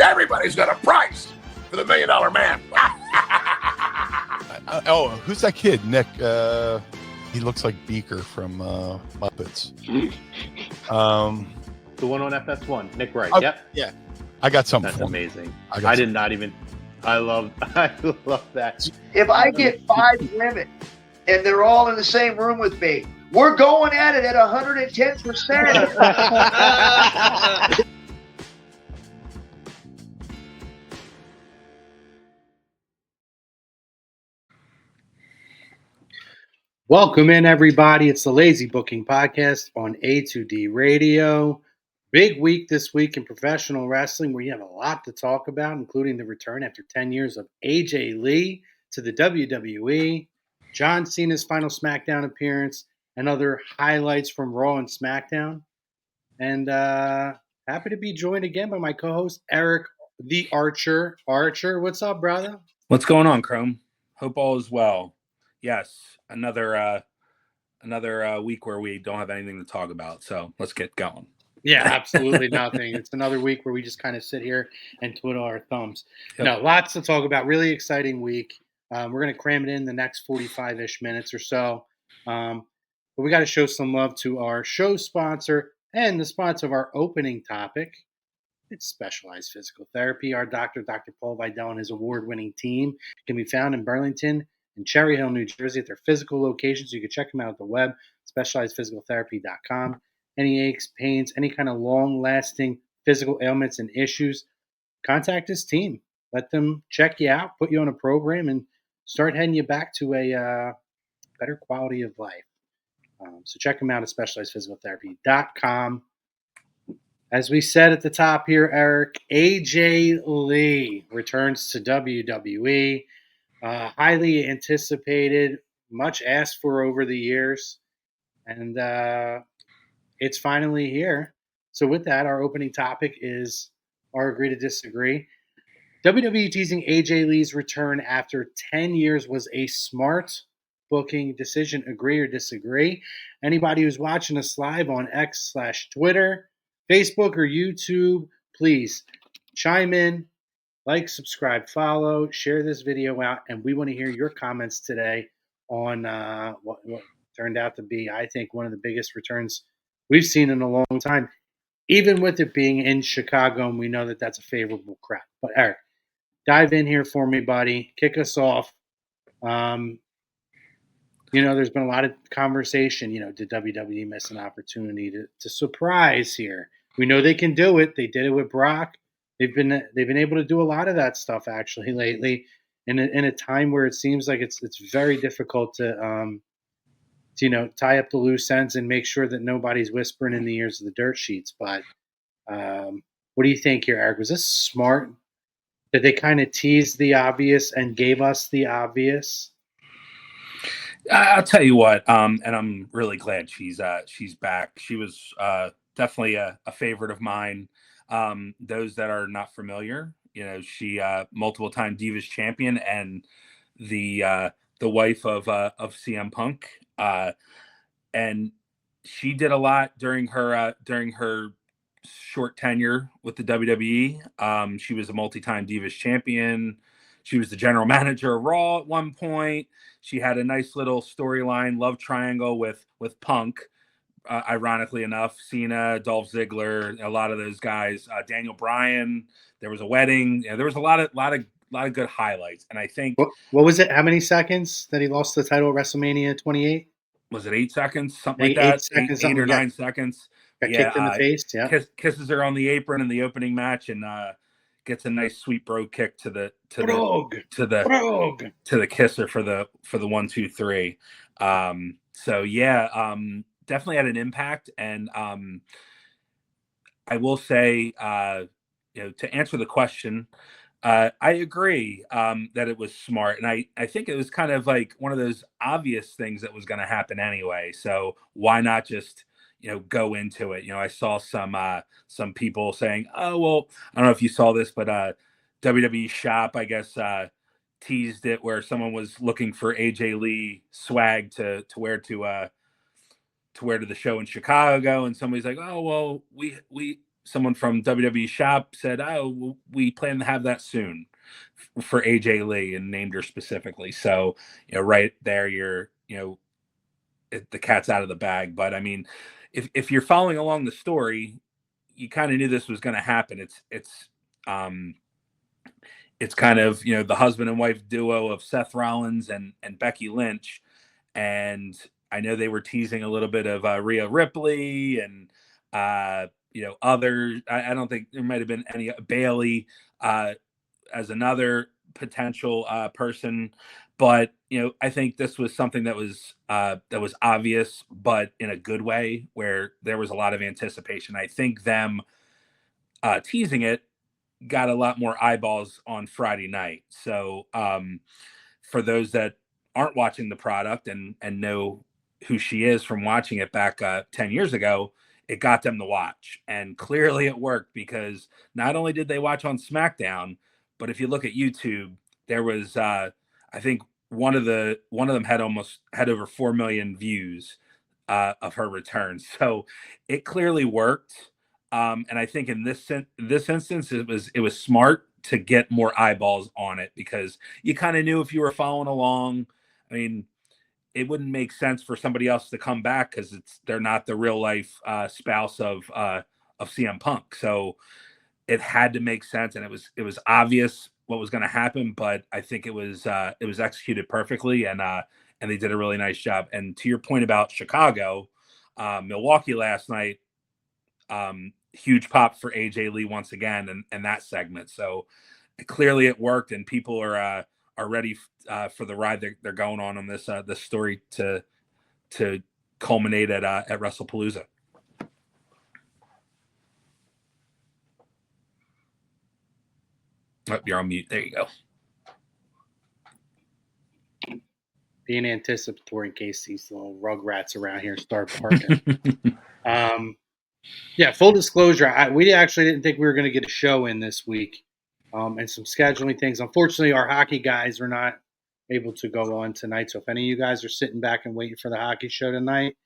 Everybody's got a price for the $1 Million Man. Who's that kid? Nick. He looks like Beaker from Muppets. The one on FS1, Nick Wright. Oh, Yep. Yeah. I got something That's for amazing. I did not even. I love that. If I get 5 women and they're all in the same room with me, we're going at it at 110%. Welcome in, everybody. It's the Lazy Booking Podcast on A2D Radio. Big week this week in professional wrestling where you have a lot to talk about, including the return after 10 years of AJ Lee to the WWE, John Cena's final SmackDown appearance, and other highlights from Raw and Smackdown. And happy to be joined again by my co-host, Eric the Archer. Archer, what's up, brother? What's going on, Chrome? Hope all is well. Yes, another week where we don't have anything to talk about, so let's get going. Yeah, absolutely nothing. It's another week where we just kind of sit here and twiddle our thumbs. Yep. No, lots to talk about. Really exciting week. We're going to cram it in the next 45-ish minutes or so. But we got to show some love to our show sponsor and the sponsor of our opening topic. It's Specialized Physical Therapy. Our doctor, Dr. Paul Vidal, and his award-winning team can be found in Burlington and Cherry Hill, New Jersey at their physical locations. You can check them out at the web, specializedphysicaltherapy.com. Any aches, pains, any kind of long-lasting physical ailments and issues, contact his team. Let them check you out, put you on a program, and start heading you back to a better quality of life. So check them out at specializedphysicaltherapy.com. As we said at the top here, Eric, AJ Lee returns to WWE. Highly anticipated, much asked for over the years. And it's finally here. So with that, our opening topic is our agree to disagree. WWE teasing AJ Lee's return after 10 years was a smart booking decision. Agree or disagree? Anybody who's watching us live on X/Twitter, Facebook, or YouTube, please chime in, like, subscribe, follow, share this video out, and we want to hear your comments today on what turned out to be, I think, one of the biggest returns we've seen in a long time, even with it being in Chicago, and we know that that's a favorable crowd. But Eric, dive in here for me, buddy. Kick us off. There's been a lot of conversation. Did WWE miss an opportunity to surprise here? We know they can do it. They did it with Brock. They've been able to do a lot of that stuff actually lately, in a time where it seems like it's very difficult to tie up the loose ends and make sure that nobody's whispering in the ears of the dirt sheets. But what do you think here, Eric? Was this smart? Did they kind of tease the obvious and gave us the obvious? I'll tell you what, and I'm really glad she's back. She was definitely a favorite of mine. Those that are not familiar, she multiple-time Divas champion and the wife of CM Punk, and she did a lot during her short tenure with the WWE. She was a multi-time Divas champion. She was the general manager of Raw at one point. She had a nice little storyline, love triangle with Punk. Ironically enough, Cena, Dolph Ziggler, a lot of those guys, Daniel Bryan. There was a wedding. There was a lot of good highlights. And I think what was it? How many seconds that he lost the title at WrestleMania 28? Was it 8 seconds? Something like that. 8 seconds, eight or 9 seconds. Got kicked in the face. Yeah. Kisses her on the apron in the opening match and gets a nice sweet bro kick to the kisser for the 1, 2, 3. Definitely had an impact. And I will say, to answer the question, I agree that it was smart. And I think it was kind of like one of those obvious things that was going to happen anyway. So why not just, go into it? I saw some people saying, oh, well, I don't know if you saw this, but WWE Shop, I guess, teased it where someone was looking for AJ Lee swag to wear to the show in Chicago, and somebody's like, oh well, we someone from WWE Shop said, "Oh, we plan to have that soon for AJ Lee," and named her specifically. So, right there, the cat's out of the bag. But I mean, if you're following along the story, you kind of knew this was going to happen. It's kind of the husband and wife duo of Seth Rollins and Becky Lynch, and I know they were teasing a little bit of Rhea Ripley and other. I don't think there might have been any Bailey as another potential person, but I think this was something that was obvious, but in a good way, where there was a lot of anticipation. I think them teasing it got a lot more eyeballs on Friday night. So for those that aren't watching the product and know who she is from watching it back 10 years ago, it got them to watch. And clearly it worked, because not only did they watch on SmackDown, but if you look at YouTube, there was I think one of them had over 4 million views of her return. So it clearly worked. And I think in this instance, it was smart to get more eyeballs on it, because you kind of knew if you were following along. I mean, it wouldn't make sense for somebody else to come back, because they're not the real life spouse of CM Punk. So it had to make sense, and it was obvious what was going to happen. But I think it was executed perfectly, and they did a really nice job. And to your point about Chicago, Milwaukee last night. Huge pop for AJ Lee once again, and that segment. So clearly it worked, and people are ready for the ride they're going on this story to culminate at WrestlePalooza. Oh, you're on mute. There you go. Being anticipatory in case these little rugrats around here start barking. Yeah, full disclosure, we actually didn't think we were going to get a show in this week, and some scheduling things. Unfortunately, our hockey guys are not able to go on tonight. So if any of you guys are sitting back and waiting for the hockey show tonight,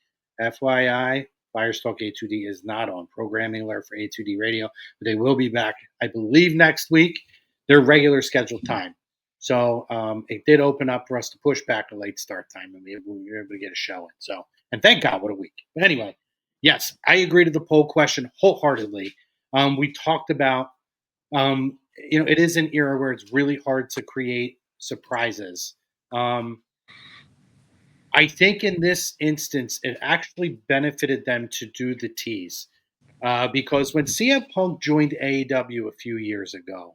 FYI, Firestalk A2D is not on. Programming alert for A2D Radio, but they will be back, I believe, next week, their regular scheduled time. So it did open up for us to push back the late start time, and we were able to get a show in. So, and thank God, what a week. But anyway. Yes, I agree to the poll question wholeheartedly. We talked about, it is an era where it's really hard to create surprises. I think in this instance, it actually benefited them to do the tease, because when CM Punk joined AEW a few years ago,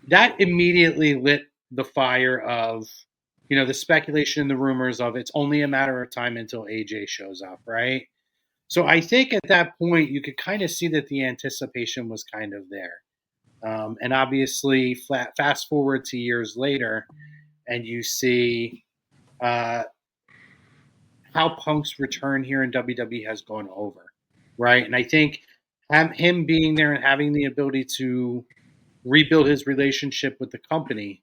that immediately lit the fire of, the speculation and the rumors of it's only a matter of time until AJ shows up, right? So I think at that point, you could kind of see that the anticipation was kind of there. And obviously, fast forward to years later, and you see how Punk's return here in WWE has gone over, right? And I think him being there and having the ability to rebuild his relationship with the company,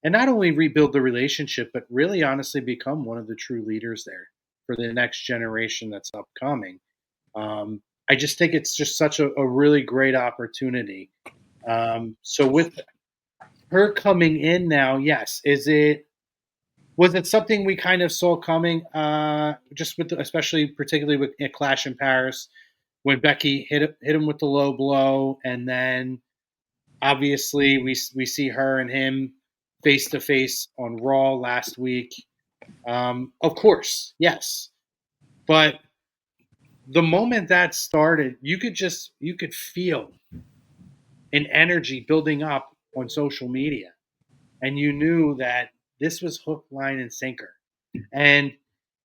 and not only rebuild the relationship, but really honestly become one of the true leaders there for the next generation that's upcoming. I just think it's just such a really great opportunity. So with her coming in now, yes, was it something we kind of saw coming? Just particularly with a Clash in Paris, when Becky hit him with the low blow, and then obviously we see her and him face to face on Raw last week. Of course, yes, but the moment that started, you could feel an energy building up on social media, and you knew that this was hook, line, and sinker. And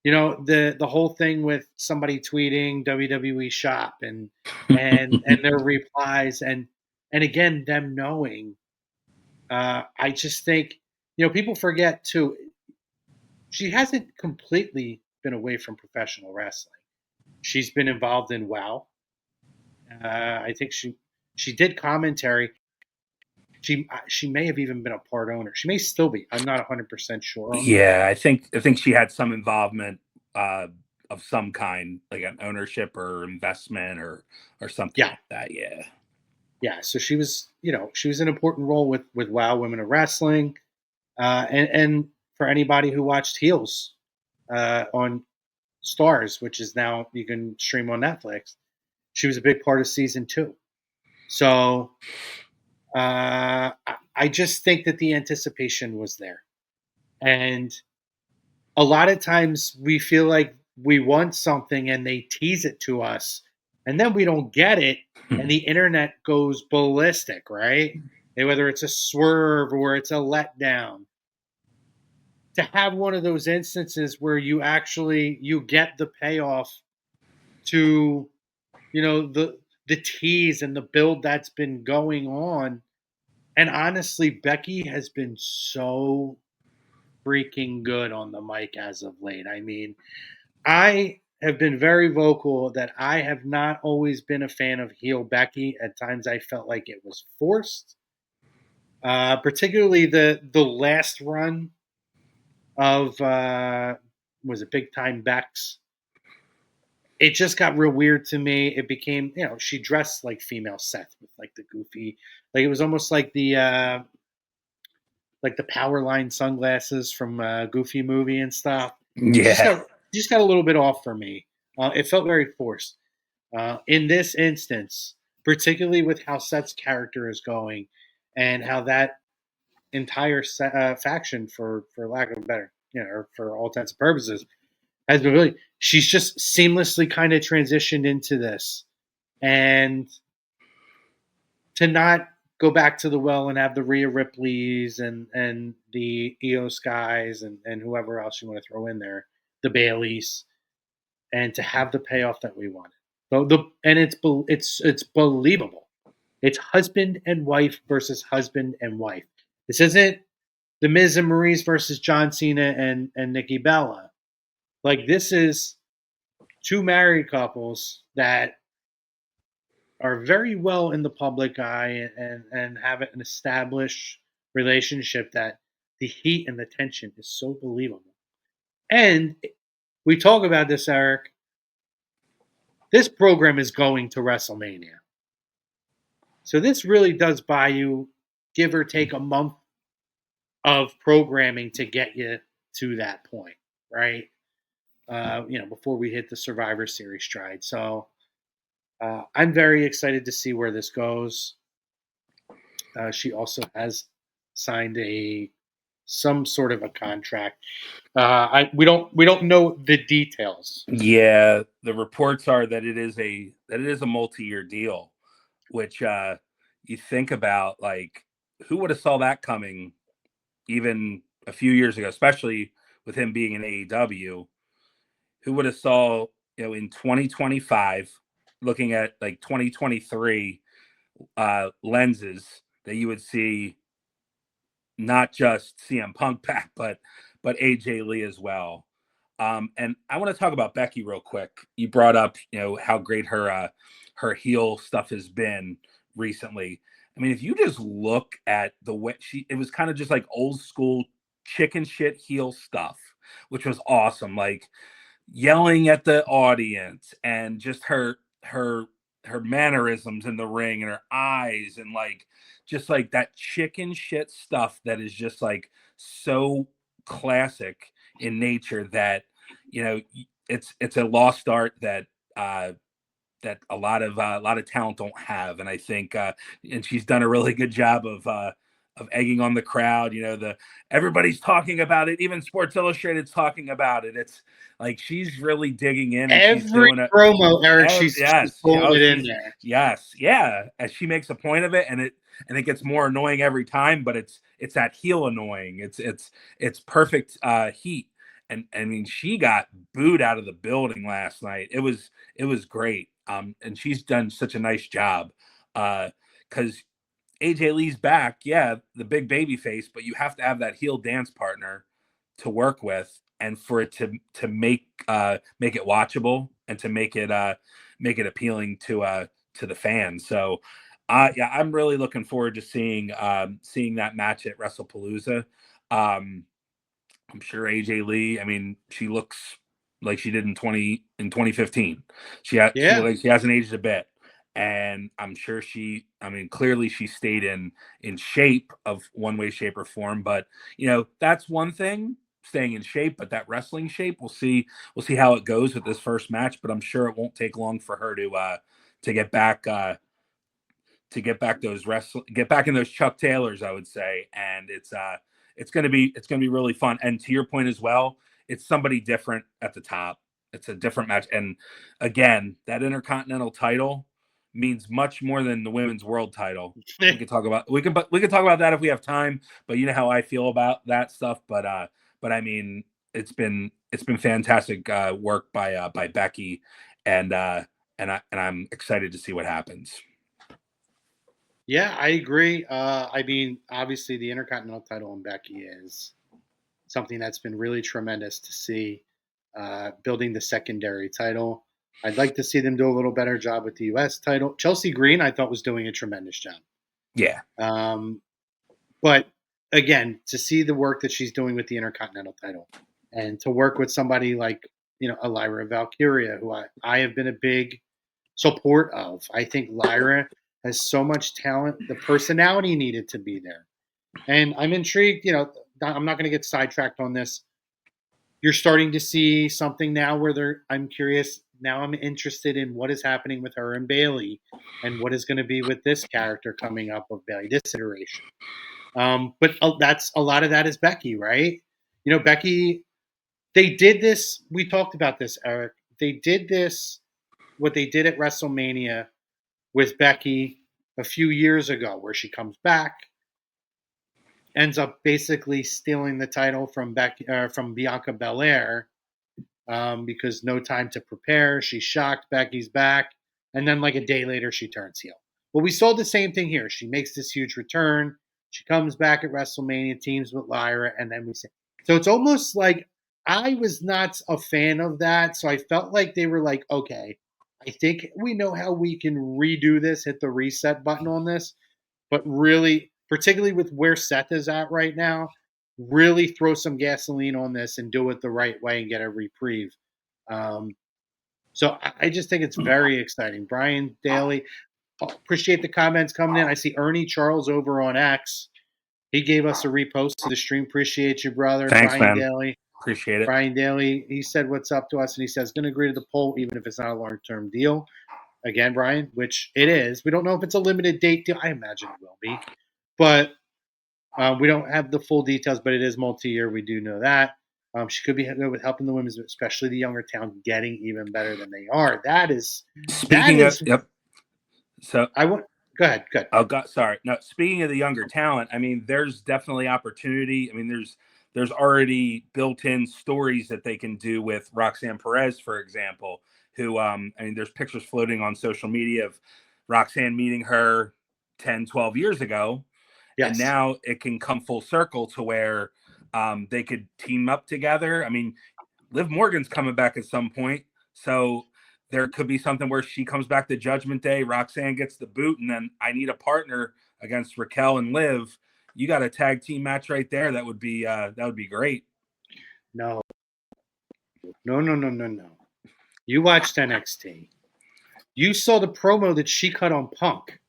the whole thing with somebody tweeting WWE Shop and their replies, and again them knowing. I just think people forget too. She hasn't completely been away from professional wrestling. She's been involved in WoW. I think she did commentary. She may have even been a part owner. She may still be. I'm not 100% sure. Yeah, I think she had some involvement of some kind, like an ownership or investment or something Yeah. like that. Yeah. Yeah. So she was, she was an important role with WoW Women of Wrestling. And for anybody who watched Heels on Stars, which is now you can stream on Netflix, she was a big part of season 2. So I just think that the anticipation was there. And a lot of times we feel like we want something and they tease it to us, and then we don't get it, and the internet goes ballistic, right? And whether it's a swerve or it's a letdown. To have one of those instances where you get the payoff to the tease and the build that's been going on. And honestly, Becky has been so freaking good on the mic as of late. I mean, I have been very vocal that I have not always been a fan of heel Becky. At times I felt like it was forced. Particularly the last run of was it Big Time Bex? It just got real weird to me. It became, she dressed like female Seth with like the goofy, like it was almost like the power line sunglasses from Goofy movie and stuff. Yeah. Just got a little bit off for me. It felt very forced. In this instance, particularly with how Seth's character is going and how that entire faction, for lack of a better, or for all intents and purposes, has been really, she's just seamlessly kind of transitioned into this. And to not go back to the well and have the Rhea Ripleys and the Io Skies and whoever else you want to throw in there, the Baileys, and to have the payoff that we wanted. So it's believable. It's husband and wife versus husband and wife. This isn't the Miz and Maurice versus John Cena and Nikki Bella. Like, this is two married couples that are very well in the public eye and have an established relationship that the heat and the tension is so believable. And we talk about this, Eric. This program is going to WrestleMania. So this really does buy you, give or take, a month of programming to get you to that point, right? Before we hit the Survivor Series stride. So I'm very excited to see where this goes. She also has signed some sort of a contract. We don't know the details. Yeah, the reports are that it is a multi-year deal, which you think about, like, who would have saw that coming even a few years ago, especially with him being in AEW. Who would have saw, in 2025, looking at like 2023 lenses, that you would see not just CM Punk back, but AJ Lee as well. And I want to talk about Becky real quick. You brought up, how great her heel stuff has been recently. I mean, if you just look at the way it was kind of just like old school chicken shit heel stuff, which was awesome. Like yelling at the audience and just her mannerisms in the ring and her eyes and like just like that chicken shit stuff that is just like so classic in nature that it's a lost art that that a lot of talent don't have. And I think and she's done a really good job of egging on the crowd. Everybody's talking about it, even Sports Illustrated's talking about it. It's like she's really digging in, and she's doing it. Promo, Eric, she's pulling it in there. Yes, yeah. As she makes a point of it, and it gets more annoying every time, but it's that heel annoying. It's perfect heat. And I mean, she got booed out of the building last night. It was great. And she's done such a nice job. Because AJ Lee's back, yeah, the big baby face, but you have to have that heel dance partner to work with, and for it to make it watchable and to make it appealing to the fans. So yeah, I'm really looking forward to seeing that match at WrestlePalooza. I'm sure AJ Lee, I mean, she looks like she did in 2015. She looked like she hasn't aged a bit. And I'm sure clearly she stayed in shape of one way, shape, or form. But that's one thing, staying in shape. But that wrestling shape, we'll see how it goes with this first match. But I'm sure it won't take long for her to get back get back in those Chuck Taylors, I would say. And it's gonna be really fun. And to your point as well, it's somebody different at the top. It's a different match. And again, that Intercontinental title means much more than the women's world title. We can talk about that if we have time, but you know how I feel about that stuff. But I mean, it's been fantastic work by Becky, and I'm excited to see what happens. Yeah, I agree. I mean, obviously the Intercontinental title on Becky is something that's been really tremendous to see, building the secondary title. I'd like to see them do a little better job with the U.S. title. Chelsea Green, I thought, was doing a tremendous job. Yeah. But again, to see the work that she's doing with the Intercontinental title and to work with somebody like, a Lyra Valkyria, who I have been a big support of. I think Lyra has so much talent. The personality needed to be there. And I'm intrigued, I'm not going to get sidetracked on this. You're starting to see something now where I'm curious. Now I'm interested in what is happening with her and Bayley and what is going to be with this character coming up of Bayley, this iteration. But that's a lot of that is Becky, right? Becky, they did this. We talked about this, Eric. They did this, what they did at WrestleMania with Becky a few years ago, where she comes back, ends up basically stealing the title from Bianca Belair, because no time to prepare. She's shocked Becky's back, and then like a day later she turns heel. Well, we saw the same thing here. She makes this huge return. She comes back at WrestleMania, teams with Lyra, and then we see. So it's almost like I was not a fan of that. So I felt like they were like, okay, I think we know how we can redo this, hit the reset button on this, but really, particularly with where Seth is at right now, really throw some gasoline on this and do it the right way and get a reprieve. So I just think it's very exciting. Brian Daly, appreciate the comments coming in. I see Ernie Charles over on X. He gave us a repost to the stream. Appreciate you, brother. Thanks, Brian man. Daly. Appreciate it. Brian Daly, he said what's up to us, and he says, going to agree to the poll, even if it's not a long-term deal. Again, Brian, which it is. We don't know if it's a limited date deal. I imagine it will be. But we don't have the full details, but it is multi-year. We do know that. She could be good with helping the women, especially the younger talent, getting even better than they are. Yep. So I want. Go ahead. Good. Oh God, sorry. No, speaking of the younger talent, I mean, there's definitely opportunity. I mean, there's already built-in stories that they can do with Roxanne Perez, for example, who I mean, there's pictures floating on social media of Roxanne meeting her 10, 12 years ago. Yes. And now it can come full circle to where they could team up together. I mean, Liv Morgan's coming back at some point. So there could be something where she comes back to Judgment Day, Roxanne gets the boot, and then I need a partner against Raquel and Liv. You got a tag team match right there. That would be great. No. You watched NXT. You saw the promo that she cut on Punk,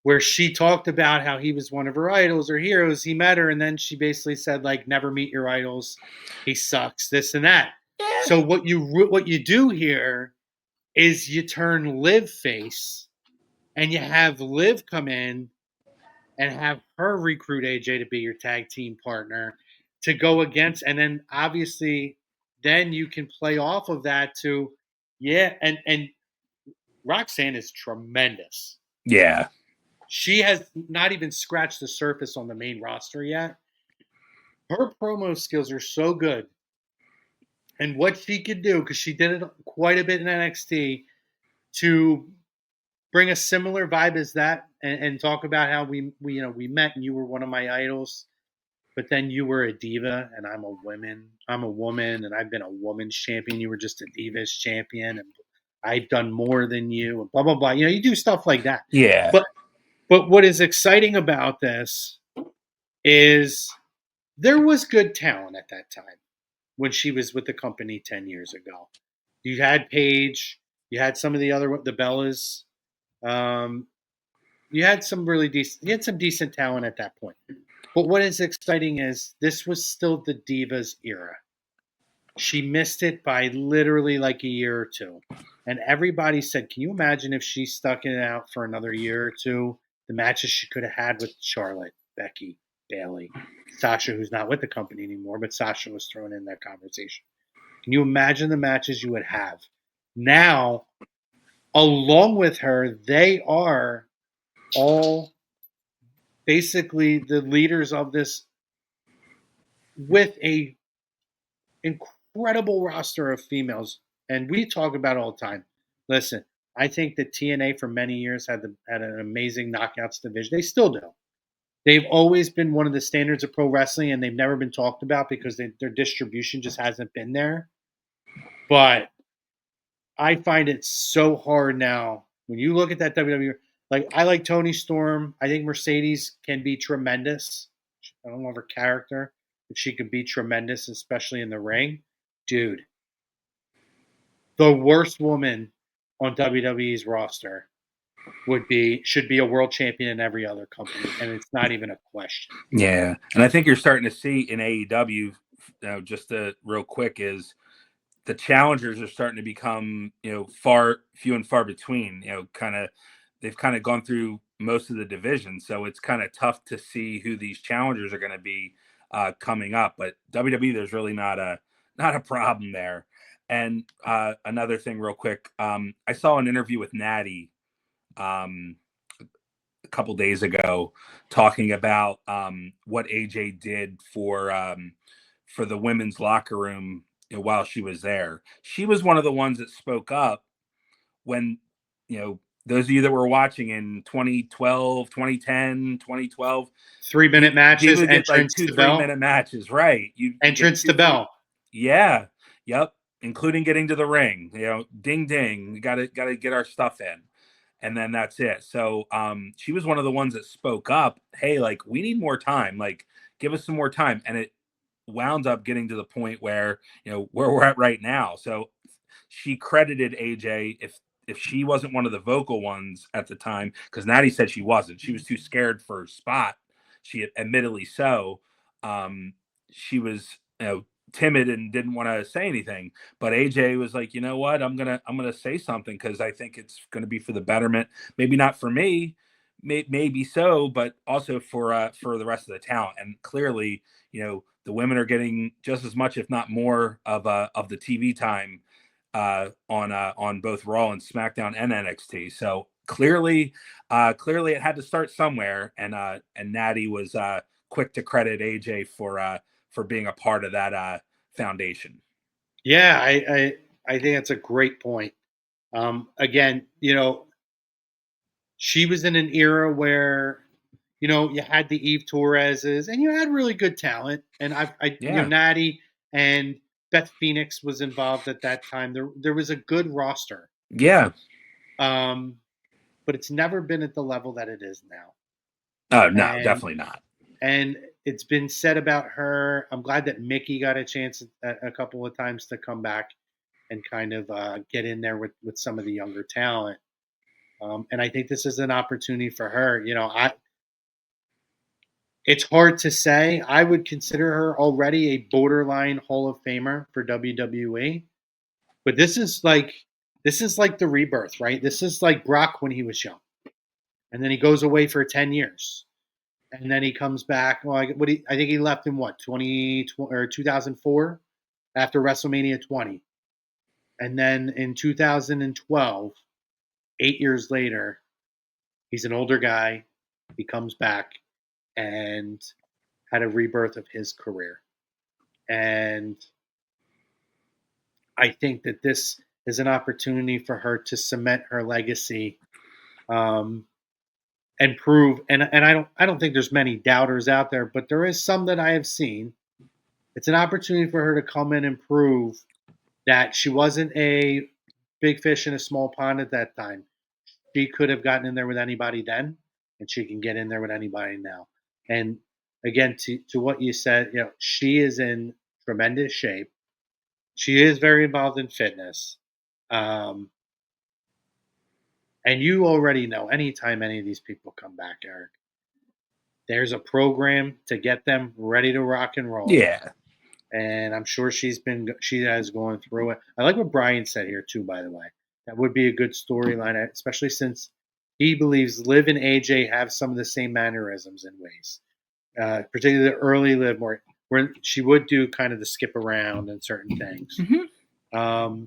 where she talked about how he was one of her idols or heroes. He met her, and then she basically said, like, never meet your idols. He sucks, this and that. Yeah. So what you do here is you turn Liv face, and you have Liv come in and have her recruit AJ to be your tag team partner to go against, and then obviously then you can play off of that to, and Roxanne is tremendous. Yeah. She has not even scratched the surface on the main roster yet. Her promo skills are so good. And what she could do, because she did it quite a bit in NXT, to bring a similar vibe as that and talk about how we met and you were one of my idols, but then you were a diva and I'm a woman and I've been a woman's champion. You were just a Divas champion and I've done more than you and blah, blah, blah. You do stuff like that. Yeah. But what is exciting about this is there was good talent at that time. when she was with the company 10 years ago. You had Paige, you had some of the Bellas. You had some decent talent at that point. But what is exciting is this was still the Divas era. She missed it by literally like a year or two. And everybody said, can you imagine if she stuck it out for another year or two? The matches she could have had with Charlotte, Becky, Bayley, Sasha, who's not with the company anymore, but Sasha was thrown in that conversation. Can you imagine the matches you would have? Now, along with her, they are all basically the leaders of this with a incredible roster of females. And we talk about it all the time. Listen, I think that TNA for many years had an amazing knockouts division. They still do. They've always been one of the standards of pro wrestling, and they've never been talked about because their distribution just hasn't been there. But I find it so hard now when you look at that WWE. Like, I like Toni Storm. I think Mercedes can be tremendous. I don't love her character, but she could be tremendous, especially in the ring. Dude, the worst woman on WWE's roster should be a world champion in every other company, and it's not even a question. Yeah, and I think you're starting to see in AEW, just real quick, is the challengers are starting to become, few and far between. They've kind of gone through most of the division, so it's kind of tough to see who these challengers are going to be coming up. But WWE, there's really not a problem there. And another thing, real quick, I saw an interview with Natty a couple days ago talking about what AJ did for the women's locker room while she was there. She was one of the ones that spoke up when, those of you that were watching in 2012, 2010, 2012, 3-minute matches, would get entrance like to bell. 3-minute matches, right? Entrance to bell. Yeah. Yep. Including getting to the ring, ding, ding, we got to get our stuff in. And then that's it. So she was one of the ones that spoke up. Hey, like, we need more time. Like, give us some more time. And it wound up getting to the point where, where we're at right now. So she credited AJ if she wasn't one of the vocal ones at the time, because Natty said she wasn't. She was too scared for her spot. She admittedly so. She was, timid and didn't want to say anything, but AJ was like, you know what, I'm gonna say something because I think it's gonna be for the betterment. Maybe not for me, maybe so, but also for the rest of the talent. And clearly, the women are getting just as much, if not more, of the TV time on both Raw and SmackDown and NXT. So clearly it had to start somewhere, and Natty was quick to credit AJ for being a part of that foundation. Yeah, I think that's a great point. Again, she was in an era where, you had the Eve Torreses and you had really good talent. And Natty and Beth Phoenix was involved at that time. There was a good roster. Yeah. But it's never been at the level that it is now. Oh, no, definitely not. And it's been said about her. I'm glad that Mickey got a chance a couple of times to come back and kind of get in there with some of the younger talent. And I think this is an opportunity for her. It's hard to say. I would consider her already a borderline Hall of Famer for WWE. But this is like the rebirth, right? This is like Brock when he was young. And then he goes away for 10 years. And then he comes back. Well, I think he left in 2004 after WrestleMania 20. And then in 2012, 8 years later, he's an older guy. He comes back and had a rebirth of his career. And I think that this is an opportunity for her to cement her legacy and prove. And I don't think there's many doubters out there, but there is some that I have seen. It's an opportunity for her to come in and prove that she wasn't a big fish in a small pond at that time. She could have gotten in there with anybody then, and she can get in there with anybody now. And again, to what you said, she is in tremendous shape. She is very involved in fitness. And you already know, anytime any of these people come back, Eric, there's a program to get them ready to rock and roll. Yeah. And I'm sure she has gone through it. I like what Brian said here too, by the way. That would be a good storyline, especially since he believes Liv and AJ have some of the same mannerisms and ways. Particularly the early Liv, where she would do kind of the skip around and certain things.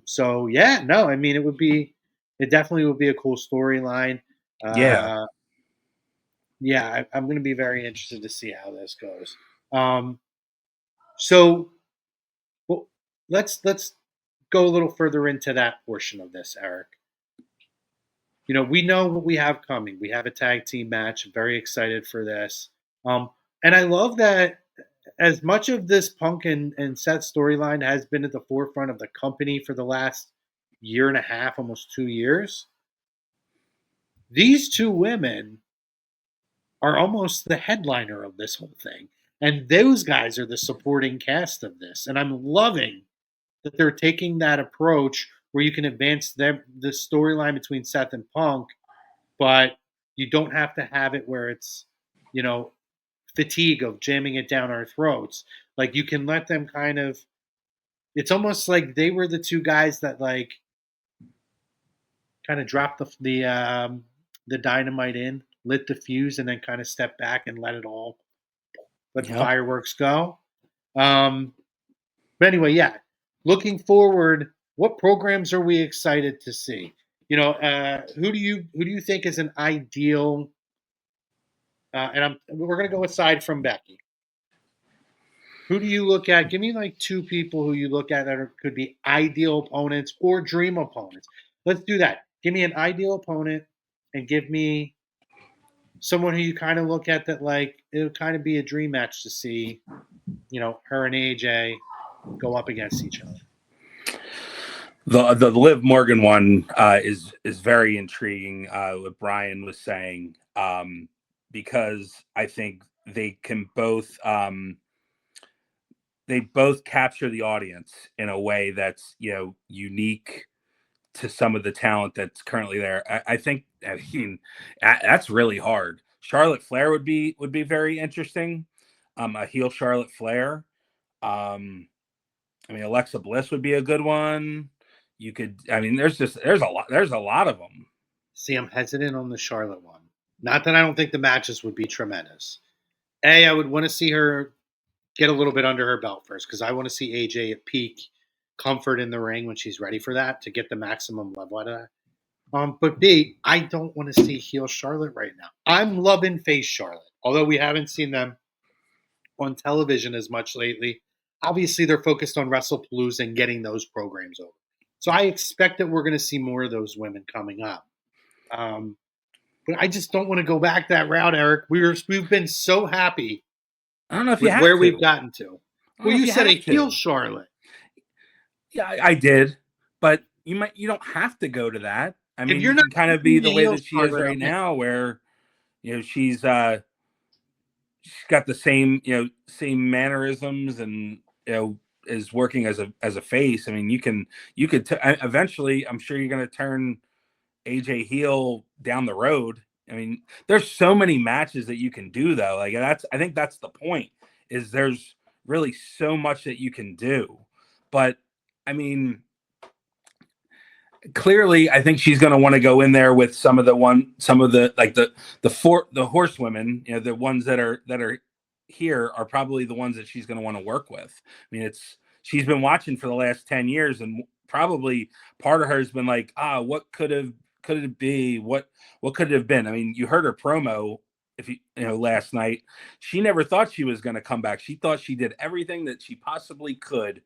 So yeah, no, I mean it definitely would be a cool storyline. Yeah. Yeah, I'm going to be very interested to see how this goes. So well, let's go a little further into that portion of this, Eric. You know, we know what we have coming. We have a tag team match. I'm very excited for this. And I love that as much of this Punk and Seth storyline has been at the forefront of the company for the last year and a half, almost 2 years, these two women are almost the headliner of this whole thing. And those guys are the supporting cast of this. And I'm loving that they're taking that approach where you can advance the storyline between Seth and Punk, but you don't have to have it where it's, you know, fatigue of jamming it down our throats. Like you can let them kind of, it's almost like they were the two guys that like kind of dropped the dynamite in, lit the fuse, and then kind of stepped back and let the fireworks go. But anyway, yeah. Looking forward, what programs are we excited to see? You know, who do you think is an ideal? And we're gonna go aside from Becky. Who do you look at? Give me like two people who you look at that could be ideal opponents or dream opponents. Let's do that. Give me an ideal opponent and give me someone who you kind of look at that like it'll kind of be a dream match to see, you know, her and AJ go up against each other. The Liv Morgan one is very intriguing. What Brian was saying, because I think they can both capture the audience in a way that's, you know, unique to some of the talent that's currently there. I mean that's really hard. Charlotte Flair would be very interesting. A heel Charlotte Flair. I mean Alexa Bliss would be a good one. You could, I mean, there's a lot of them. See, I'm hesitant on the Charlotte one. Not that I don't think the matches would be tremendous. I would want to see her get a little bit under her belt first because I want to see AJ at peak comfort in the ring when she's ready for that to get the maximum level out of that. But B, I don't want to see heel Charlotte right now. I'm loving face Charlotte, although we haven't seen them on television as much lately. Obviously, they're focused on Wrestlepalooza and getting those programs over. So I expect that we're going to see more of those women coming up. But I just don't want to go back that route, Eric. We've been so happy. I don't know if with where we've gotten to. Well, you said a heel Charlotte. Yeah, I did, but you don't have to go to that. I mean, you can kind of be the way that she is right now, where you know she's got the same mannerisms and you know is working as a face. I mean, you could eventually. I'm sure you're going to turn AJ heel down the road. I mean, there's so many matches that you can do though. Like I think that's the point. Is there's really so much that you can do, but I mean, clearly, I think she's going to want to go in there with some of the horsewomen. You know, the ones that are here are probably the ones that she's going to want to work with. I mean, she's been watching for the last 10 years, and probably part of her has been like, what could it be? What could it have been? I mean, you heard her promo. If you last night, she never thought she was going to come back. She thought she did everything that she possibly could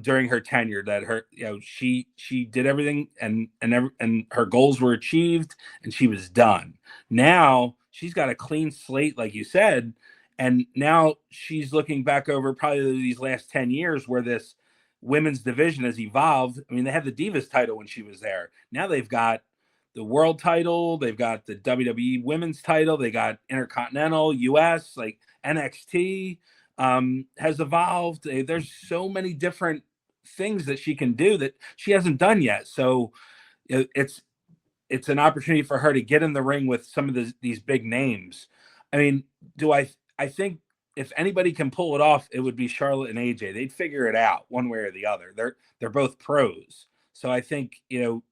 during her tenure. That she did everything, and her goals were achieved, and she was done. Now she's got a clean slate, like you said, and now she's looking back over probably these last 10 years where this women's division has evolved. I mean, they had the Divas title when she was there. Now they've got the world title, they've got the WWE women's title, they got Intercontinental, US, like NXT has evolved. There's so many different things that she can do that she hasn't done yet. So it's an opportunity for her to get in the ring with some of these big names. I mean, I think if anybody can pull it off, it would be Charlotte and AJ. They'd figure it out one way or the other. They're both pros. So I think, do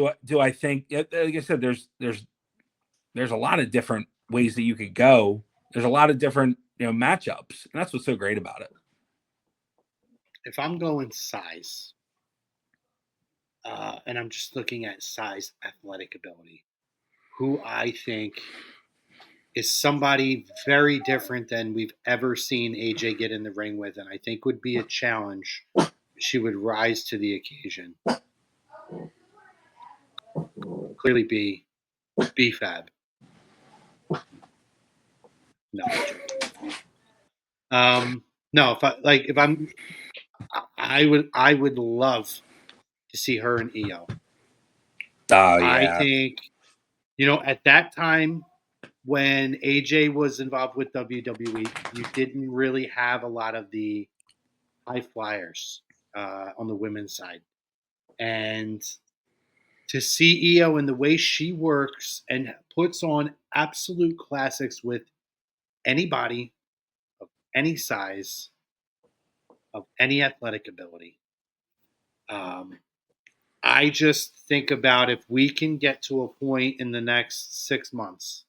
I think, like I said, there's a lot of different ways that you could go. There's a lot of different, matchups. And that's what's so great about it. If I'm going size, and I'm just looking at size, athletic ability, who I think is somebody very different than we've ever seen AJ get in the ring with, and I think would be a challenge. She would rise to the occasion. Clearly be B-Fab. No. No, I would love to see her and EO. Oh yeah. I think, at that time when AJ was involved with WWE, you didn't really have a lot of the high flyers on the women's side. And to see EO and the way she works and puts on absolute classics with anybody of any size, of any athletic ability. I just think about if we can get to a point in the next 6 months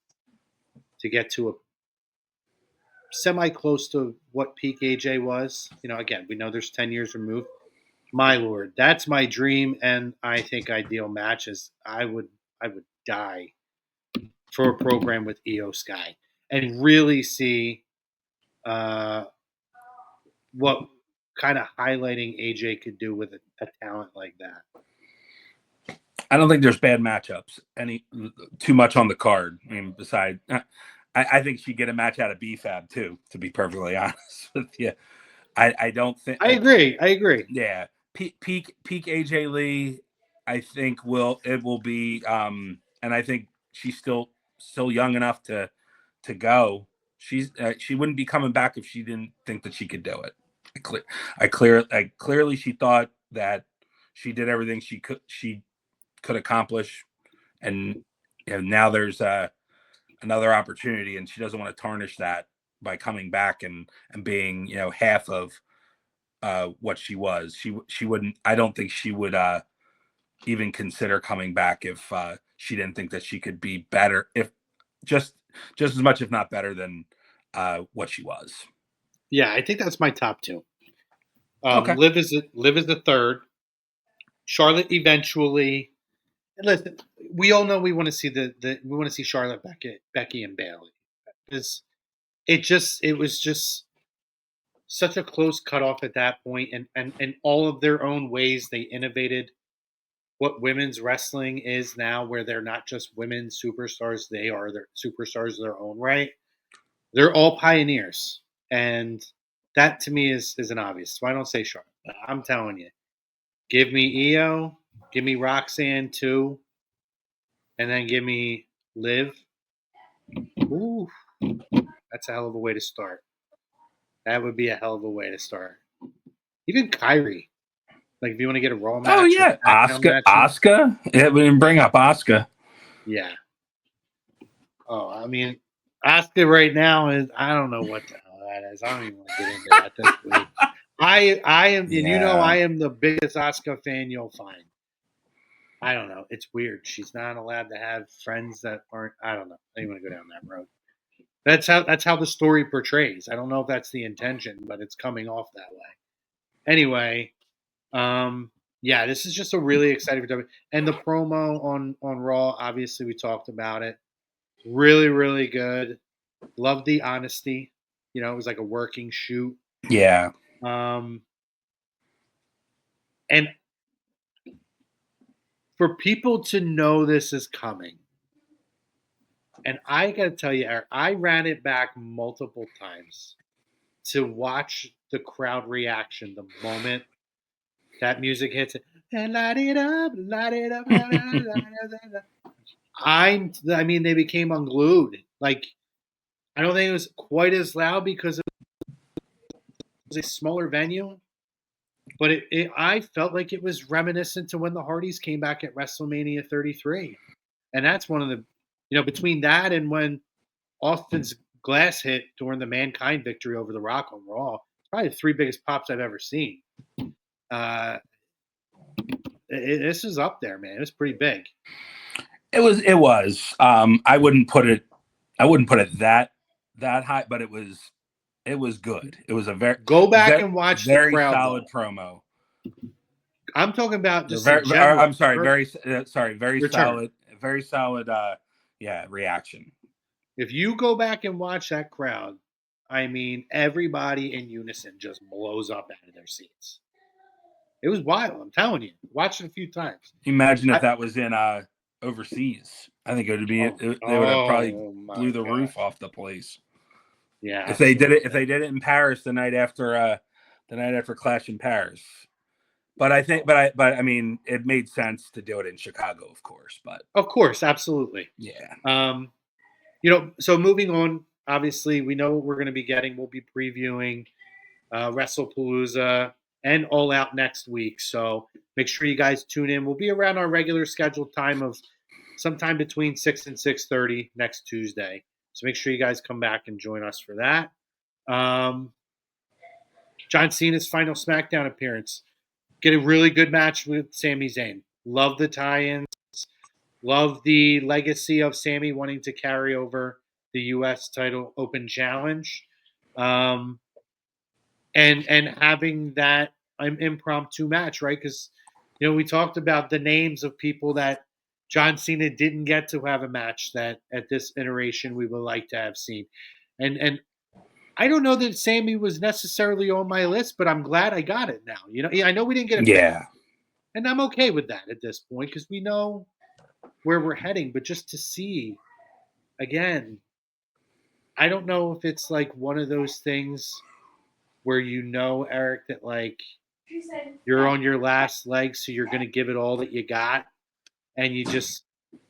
to get to a semi close to what peak AJ was. Again, we know there's 10 years removed. My Lord, that's my dream, and I think ideal matches. I would die for a program with EO Sky and really see what kind of highlighting AJ could do with a talent like that. I don't think there's bad matchups too much on the card. I mean, besides, I think she'd get a match out of B-Fab too, to be perfectly honest with you. I don't think. I agree. Yeah. Peak AJ Lee, I think will be, and I think she's still young enough to go. She wouldn't be coming back if she didn't think that she could do it. Clearly she thought that she did everything she could accomplish, and now there's another opportunity, and she doesn't want to tarnish that by coming back and being half of what she was. She wouldn't. I don't think she would even consider coming back if she didn't think that she could be better, if just as much, if not better than what she was. Yeah, I think that's my top two. Okay. Liv is the third. Charlotte eventually. And listen, we all know we want to see we want to see Charlotte, Becky, and Bayley. It was just such a close cutoff at that point, and all of their own ways they innovated what women's wrestling is now, where they're not just women superstars, they are their superstars of their own right. They're all pioneers, and that to me is an obvious. So I don't say Charlotte. I'm telling you, give me EO, give me Roxanne too, and then give me Liv. Ooh, that's a hell of a way to start. That would be a hell of a way to start. Even Kyrie. Like, if you want to get a Raw match. Oh, yeah. Asuka. Yeah, we didn't bring up Asuka. Yeah. Oh, I mean, Asuka right now is, I don't know what the hell that is. I don't even want to get into that this week. I am, and I am the biggest Asuka fan you'll find. I don't know. It's weird. She's not allowed to have friends that aren't, I don't know. I don't want to go down that road. That's how the story portrays. I don't know if that's the intention, but it's coming off that way. Anyway, yeah, this is just a really exciting for WWE. And the promo on Raw, obviously we talked about it. Really, really good. Love the honesty. It was like a working shoot. Yeah. And for people to know this is coming, and I got to tell you, Eric, I ran it back multiple times to watch the crowd reaction the moment that music hits it. And light it up, light it up. I mean, they became unglued. Like, I don't think it was quite as loud because it was a smaller venue, But I felt like it was reminiscent to when the Hardys came back at WrestleMania 33. And that's one of the, between that and when Austin's glass hit during the Mankind victory over The Rock on Raw, it's probably the three biggest pops I've ever seen. This is up there, man. It was pretty big. It was. I wouldn't put it that high, but it was good. It was a go back and watch very the crowd, solid though. promo. I'm talking about just very, in general. I'm sorry, very return. solid reaction. If you go back and watch that crowd, I mean, everybody in unison just blows up out of their seats. It was wild. I'm telling you. Watched it a few times. Imagine if that was in overseas. I think it would be. They would have probably blew the roof off the place. Yeah. If they did it in Paris the night after Clash in Paris. But I mean, it made sense to do it in Chicago, of course. But of course, absolutely. Yeah. So moving on. Obviously, we know what we're going to be getting. We'll be previewing WrestlePalooza and All Out next week. So make sure you guys tune in. We'll be around our regular scheduled time of sometime between 6 and 6:30 next Tuesday. So make sure you guys come back and join us for that. John Cena's final SmackDown appearance. Get a really good match with Sami Zayn. Love the tie-ins. Love the legacy of Sami wanting to carry over the U.S. title open challenge. And having that impromptu match, right? Because, we talked about the names of people that John Cena didn't get to have a match that at this iteration we would like to have seen. And I don't know that Sami was necessarily on my list, but I'm glad I got it now. I know we didn't get it. Yeah. And I'm okay with that at this point because we know where we're heading. But just to see, again, I don't know if it's like one of those things where Eric, that like you're on your last leg, so you're going to give it all that you got, and you just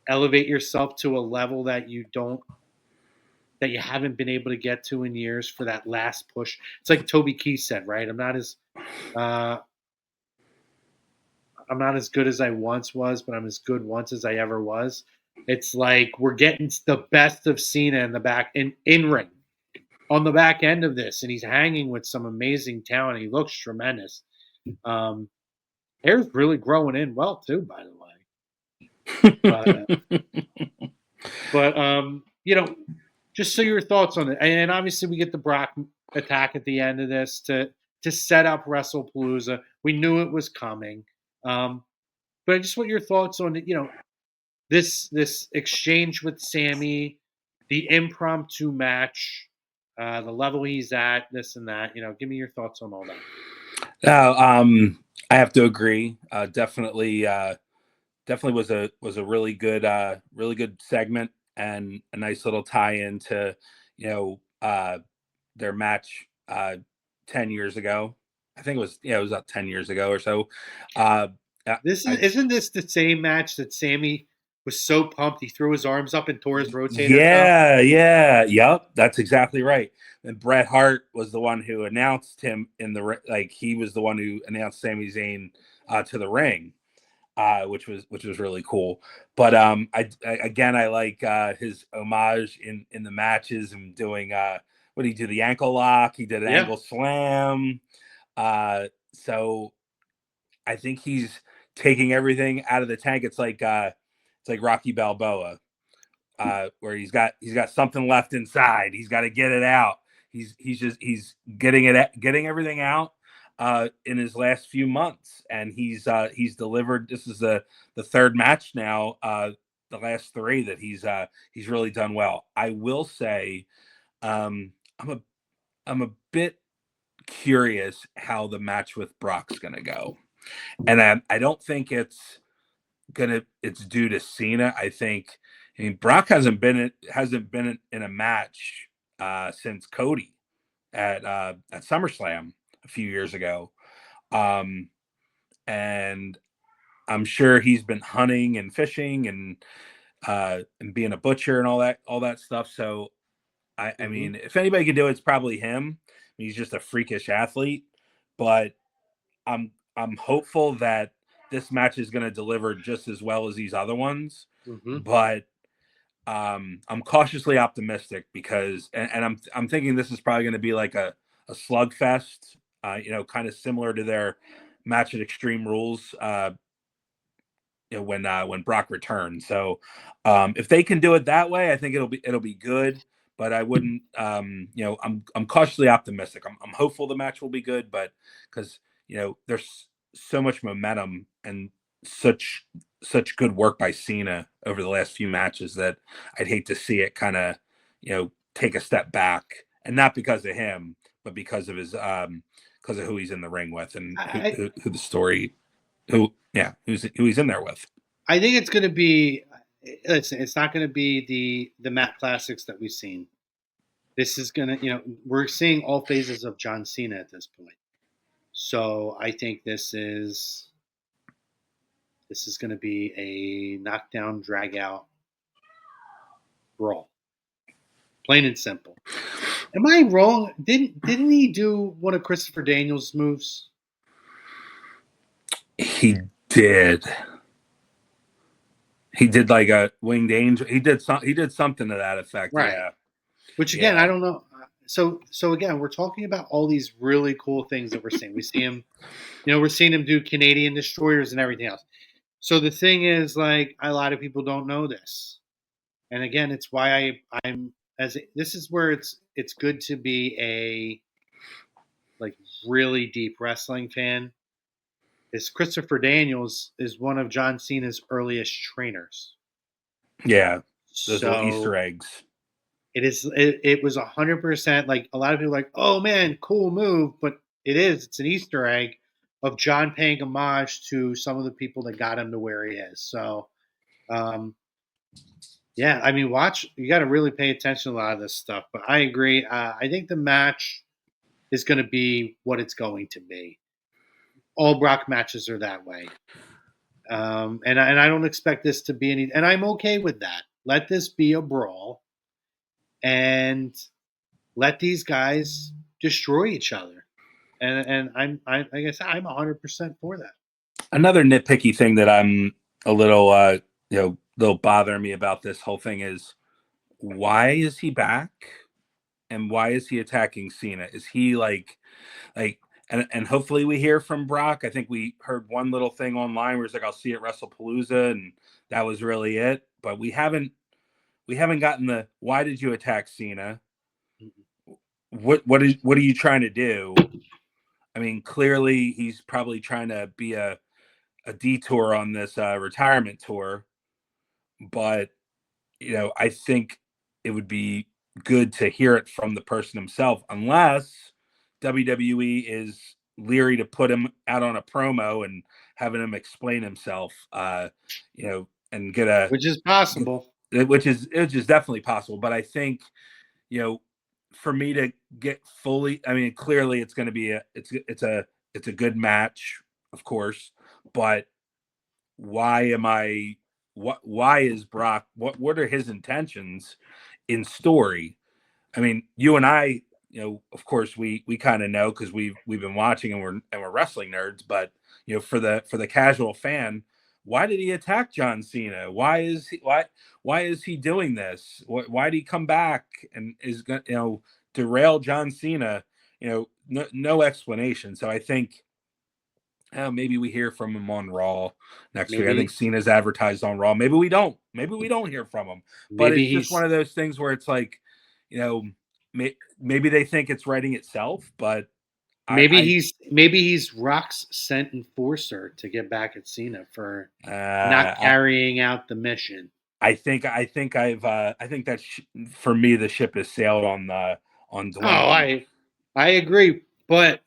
elevate yourself to a level that you haven't been able to get to in years for that last push. It's like Toby Keith said, right? I'm not as good as I once was, but I'm as good once as I ever was. It's like we're getting the best of Cena in the back in ring on the back end of this, and he's hanging with some amazing talent. He looks tremendous. Hair's really growing in well too, by the way. But just so your thoughts on it, and obviously we get the Brock attack at the end of this to set up WrestlePalooza. We knew it was coming, but I just want your thoughts on this exchange with Sami, the impromptu match, the level he's at, this and that. Give me your thoughts on all that. I have to agree. Definitely was a really good segment and a nice little tie-in to their match 10 years ago. I think it was about 10 years ago or so. Isn't this the same match that Sami was so pumped he threw his arms up and tore his rotator cuff? Yep, that's exactly right. And Bret Hart was the one who announced him he was the one who announced Sami Zayn to the ring, which was really cool. But I like his homage in the matches and doing what did he do? The ankle lock. He did an ankle slam. So I think he's taking everything out of the tank. It's like Rocky Balboa, where he's got something left inside. He's got to get it out. He's getting everything out in his last few months, and he's delivered. This is the third match now. The last three that he's really done well. I will say, I'm a bit curious how the match with Brock's gonna go. And I don't think it's due to Cena. I mean, Brock hasn't been in a match since Cody at SummerSlam a few years ago. And I'm sure he's been hunting and fishing and being a butcher and all that stuff. So I mean, if anybody can do it, it's probably him. He's just a freakish athlete, but I'm hopeful that this match is going to deliver just as well as these other ones, but I'm cautiously optimistic because, and I'm thinking this is probably going to be like a slugfest, kind of similar to their match at Extreme Rules, when Brock returns. So if they can do it that way, I think it'll be good. But I wouldn't, I'm cautiously optimistic. I'm hopeful the match will be good, but because there's so much momentum and such good work by Cena over the last few matches that I'd hate to see it kind of take a step back, and not because of him, but because of his because of who he's in the ring with and who the story who he's in there with. I think it's going to be. Listen, it's not going to be the Matt Classics that we've seen. This is going to, we're seeing all phases of John Cena at this point. So I think this is going to be a knockdown, drag out brawl. Plain and simple. Am I wrong? Didn't he do one of Christopher Daniels' moves? He did. He did like a winged angel. He did something to that effect. Right. Yeah. Which again, I don't know. So again, we're talking about all these really cool things that we're seeing. We see him, we're seeing him do Canadian destroyers and everything else. So the thing is, like, a lot of people don't know this, and again, it's why this is where it's good to be a really deep wrestling fan. Is Christopher Daniels is one of John Cena's earliest trainers. Yeah, those little Easter eggs. It was 100%. Like, a lot of people are like, oh man, cool move, but it's an Easter egg of John paying homage to some of the people that got him to where he is. So, yeah, I mean, you got to really pay attention to a lot of this stuff. But I agree. I think the match is going to be what it's going to be. All Brock matches are that way. And I don't expect this to be any, and I'm okay with that. Let this be a brawl and let these guys destroy each other. And I'm like I said, I'm 100% for that. Another nitpicky thing that I'm a little little bothering me about this whole thing is, why is he back and why is he attacking Cena? Is he and hopefully we hear from Brock. I think we heard one little thing online where it's like, I'll see you at WrestlePalooza, and that was really it. But we haven't gotten the, why did you attack Cena? What are you trying to do? I mean, clearly he's probably trying to be a detour on this retirement tour, but I think it would be good to hear it from the person himself, unless WWE is leery to put him out on a promo and having him explain himself, and get which is possible. Which is definitely possible. But I think, for me to get fully, I mean, clearly it's going to be it's a good match, of course, but why is Brock, what are his intentions in story? I mean, you and I, of course we kind of know because we've been watching and we're wrestling nerds, but for the casual fan, why did he attack John Cena? Why is he doing this? Why did he come back and is going to derail John Cena? No explanation. So I think maybe we hear from him on Raw next week. I think Cena's advertised on Raw. Maybe we don't hear from him. But it's just one of those things where it's like, maybe they think it's writing itself, but maybe he's Rock's sent enforcer to get back at Cena for not carrying out the mission. I think that for me the ship has sailed on Dwayne. Oh, I agree, but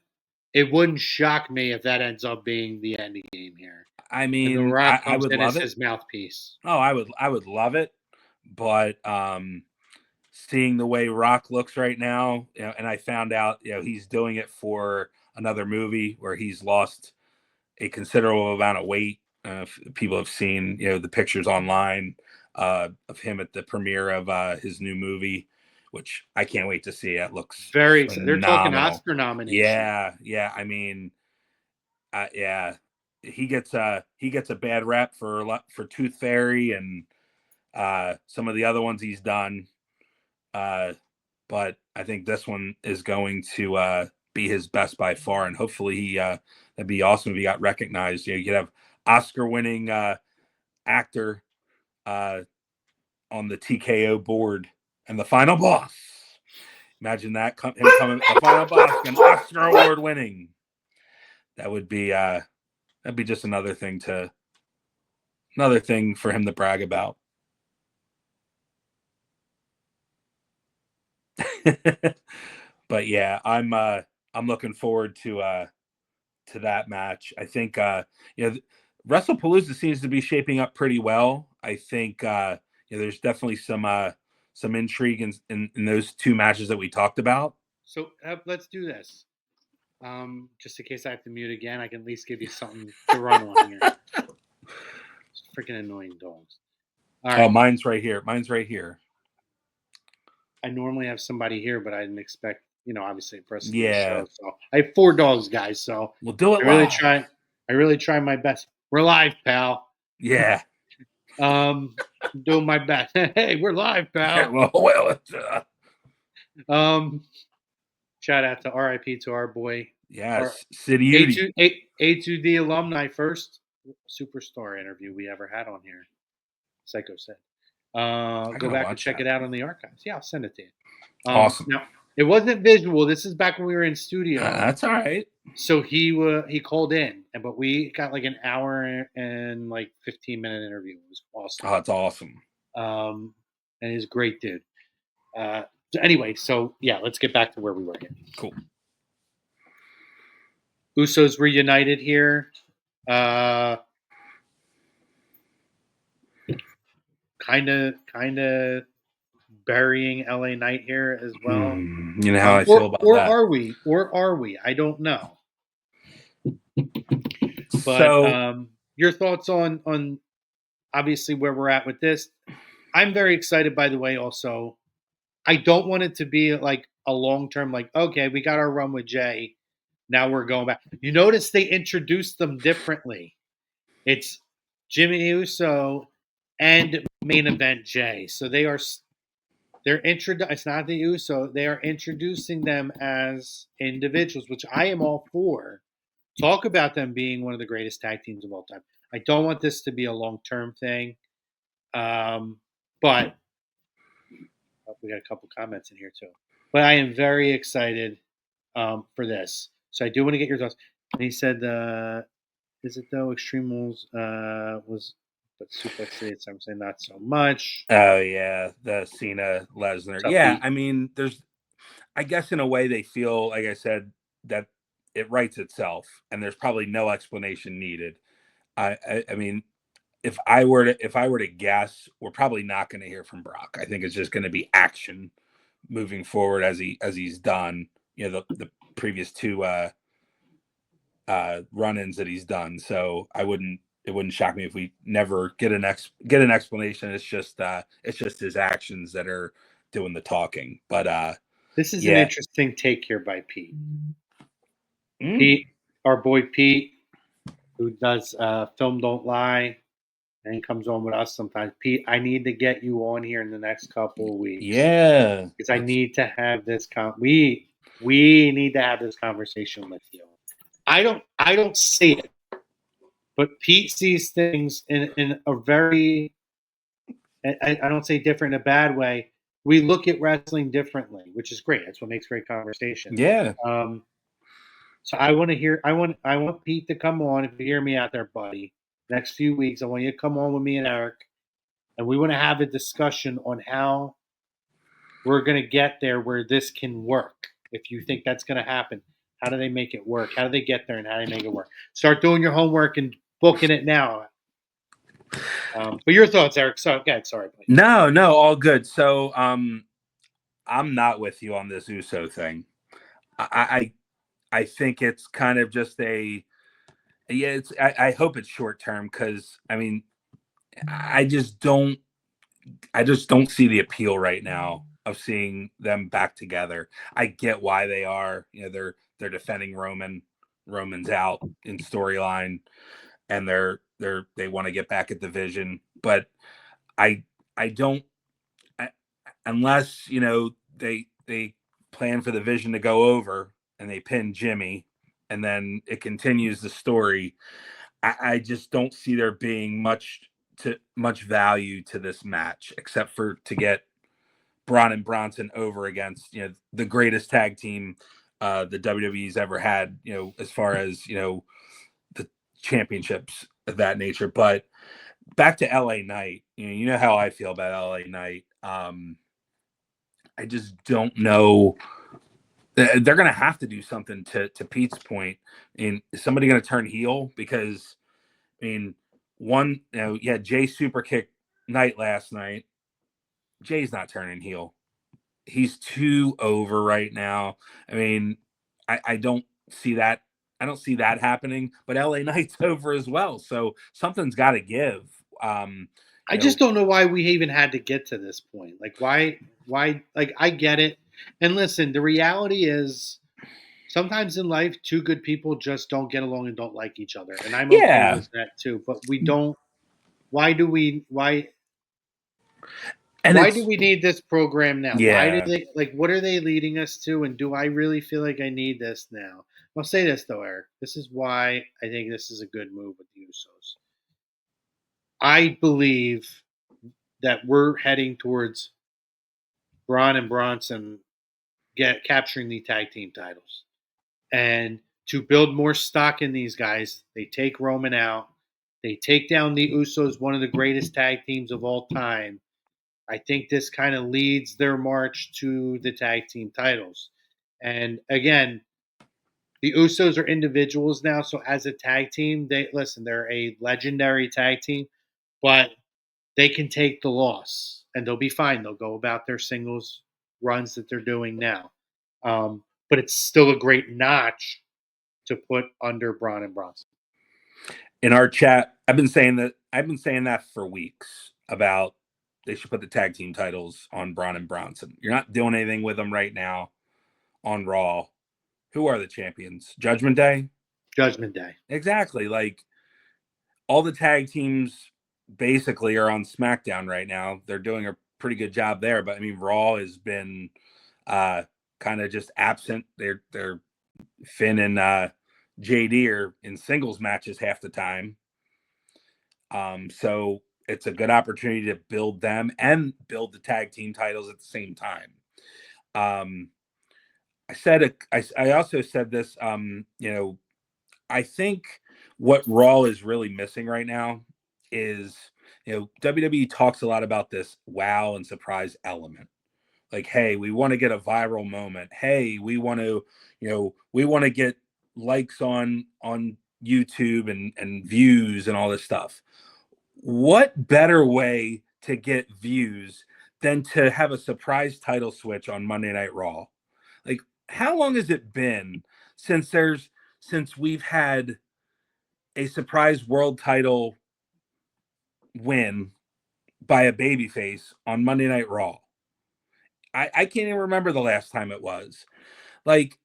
it wouldn't shock me if that ends up being the ending game here. I mean, and The Rock I would love it. His mouthpiece. Oh, I would love it, but seeing the way Rock looks right now, and I found out, he's doing it for another movie where he's lost a considerable amount of weight. People have seen, the pictures online of him at the premiere of his new movie, which I can't wait to see. It looks very phenomenal. They're talking Oscar nomination. Yeah. I mean, Yeah, he gets a bad rep for Tooth Fairy and some of the other ones he's done. But I think this one is going to be his best by far, and hopefully that'd be awesome if he got recognized. You could have Oscar-winning actor on the TKO board and the final boss. Imagine that him coming the final boss and Oscar award winning. That would be that'd be just another thing for him to brag about. But yeah, I'm looking forward to that match. I think Wrestlepalooza seems to be shaping up pretty well. I think there's definitely some intrigue in those two matches that we talked about. So let's do this. Just in case I have to mute again, I can at least give you something to run on here. It's freaking annoying dogs. All right. Oh, mine's right here. I normally have somebody here, but I didn't expect, obviously for us to do Yeah. the show. So I have 4 dogs, guys. So We'll do it. I really try my best. We're live, pal. Yeah. Doing my best. Hey, we're live, pal. Shout out to RIP to our boy. Yes, City Udi. A2D alumni, first superstar interview we ever had on here. Psycho said. Go back and check it out on the archives. Yeah, I'll send it to you. Awesome. Now, it wasn't visual. This is back when we were in studio. That's all right. So he called in, but we got like an hour and like 15-minute interview. It was awesome. Oh, that's awesome. And he's a great dude. Anyway, so yeah, let's get back to where we were here. Cool. Usos reunited here. Kind of burying LA Knight here as well. You know how I feel about that. Or are we? I don't know. But your thoughts on obviously where we're at with this. I'm very excited, by the way, also. I don't want it to be like a long-term, like, okay, we got our run with Jay. Now we're going back. You notice they introduced them differently. It's Jimmy Uso and main event Jay. So it's not the Uso. They are introducing them as individuals, which I am all for. Talk about them being one of the greatest tag teams of all time. I don't want this to be a long-term thing. But we got a couple comments in here too. But I am very excited for this. So I do want to get your thoughts. And he said, is it though? Extreme Rules was, but Suplex City, I'm saying not so much. Oh, yeah. The Cena Lesnar. Yeah. I mean, I guess in a way they feel, like I said, that it writes itself and there's probably no explanation needed. I mean, if I were to guess, we're probably not going to hear from Brock. I think it's just going to be action moving forward as he's done. The previous 2 run-ins that he's done. So it wouldn't shock me if we never get an explanation. It's just his actions that are doing the talking. But this is an interesting take here by Pete. Pete, our boy Pete, who does Film Don't Lie. And he comes on with us sometimes. Pete, I need to get you on here in the next couple of weeks. Yeah. Because I need to have this we need to have this conversation with you. I don't see it. But Pete sees things in a very, I don't say different in a bad way. We look at wrestling differently, which is great. That's what makes great conversation. Yeah. So I want Pete to come on. If you hear me out there, buddy. Next few weeks, I want you to come on with me and Eric, and we want to have a discussion on how we're going to get there where this can work. If you think that's going to happen, how do they make it work? How do they get there, and how do they make it work? Start doing your homework and booking it now. But your thoughts, Eric? So, okay, sorry. Please. No, all good. So, I'm not with you on this Uso thing. I think it's kind of just I hope it's short term because I mean I just don't see the appeal right now of seeing them back together. I get why they are, they're defending Roman Roman's out in storyline, and they want to get back at the Vision. But I don't, unless they plan for the Vision to go over and they pin Jimmy, and then it continues the story. I just don't see there being much value to this match, except for to get Braun and Bronson over against the greatest tag team the WWE's ever had, as far as the championships of that nature. But back to LA Knight, you know how I feel about LA Knight. I just don't know. They're going to have to do something to Pete's point. Is somebody going to turn heel? Because Jay super kicked Knight last night. Jay's not turning heel. He's too over right now. I don't see that. I don't see that happening. But LA Knight's over as well, so something's got to give. I just don't know why we even had to get to this point. Like, why? Like, I get it. And listen, the reality is, sometimes in life, two good people just don't get along and don't like each other. And I'm okay with that too. But we don't. Why do we? Why? And why do we need this program now? Yeah. Why do they like? What are they leading us to? And do I really feel like I need this now? I'll say this though, Eric. This is why I think this is a good move with the Usos. I believe that we're heading towards Braun and Bronson capturing the tag team titles. And to build more stock in these guys, they take Roman out. They take down the Usos, one of the greatest tag teams of all time. I think this kind of leads their march to the tag team titles. And again, the Usos are individuals now, so as a tag team, they're a legendary tag team, but they can take the loss and they'll be fine. They'll go about their singles runs that they're doing now. But it's still a great notch to put under Braun and Bronson. In our chat, I've been saying that for weeks about they should put the tag team titles on Braun and Bronson. You're not doing anything with them right now on Raw. Who are the champions? Judgment Day? Judgment Day. Exactly. Like, all the tag teams basically are on SmackDown right now. They're doing a pretty good job there. But Raw has been kind of just absent. They're Finn and JD are in singles matches half the time. So it's a good opportunity to build them and build the tag team titles at the same time. I also said this, I think what Raw is really missing right now is, WWE talks a lot about this wow and surprise element. Like, hey, we want to get a viral moment. Hey, we want to get likes on YouTube and views and all this stuff. What better way to get views than to have a surprise title switch on Monday Night Raw? Like, how long has it been since we've had a surprise world title win by a babyface on Monday Night Raw? I can't even remember the last time it was. Like,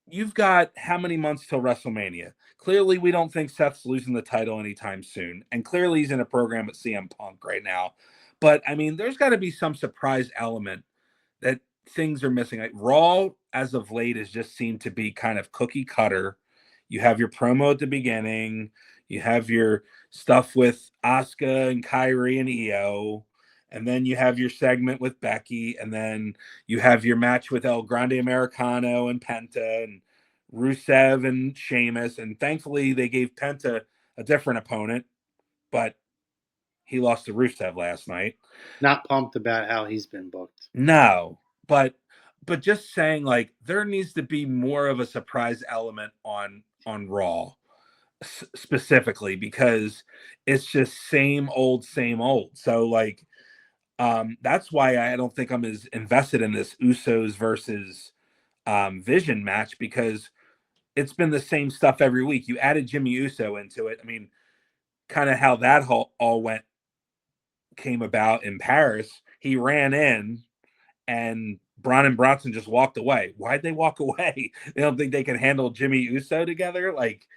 you've got how many months till WrestleMania? Clearly, we don't think Seth's losing the title anytime soon. And clearly, he's in a program with CM Punk right now. But, there's got to be some surprise element that things are missing. Like, Raw, as of late, has just seemed to be kind of cookie cutter. You have your promo at the beginning. You have your stuff with Asuka and Kyrie and Io. And then you have your segment with Becky. And then you have your match with El Grande Americano and Penta and Rusev and Sheamus. And thankfully, they gave Penta a different opponent. But he lost to Rusev last night. Not pumped about how he's been booked. No. But just saying, like, there needs to be more of a surprise element on Raw specifically, because it's just same old. So, like, that's why I don't think I'm as invested in this Usos versus Vision match, because it's been the same stuff every week. You added Jimmy Uso into it. Kind of how that all came about in Paris. He ran in and Braun and Bronson just walked away. Why'd they walk away? They don't think they can handle Jimmy Uso together? Like,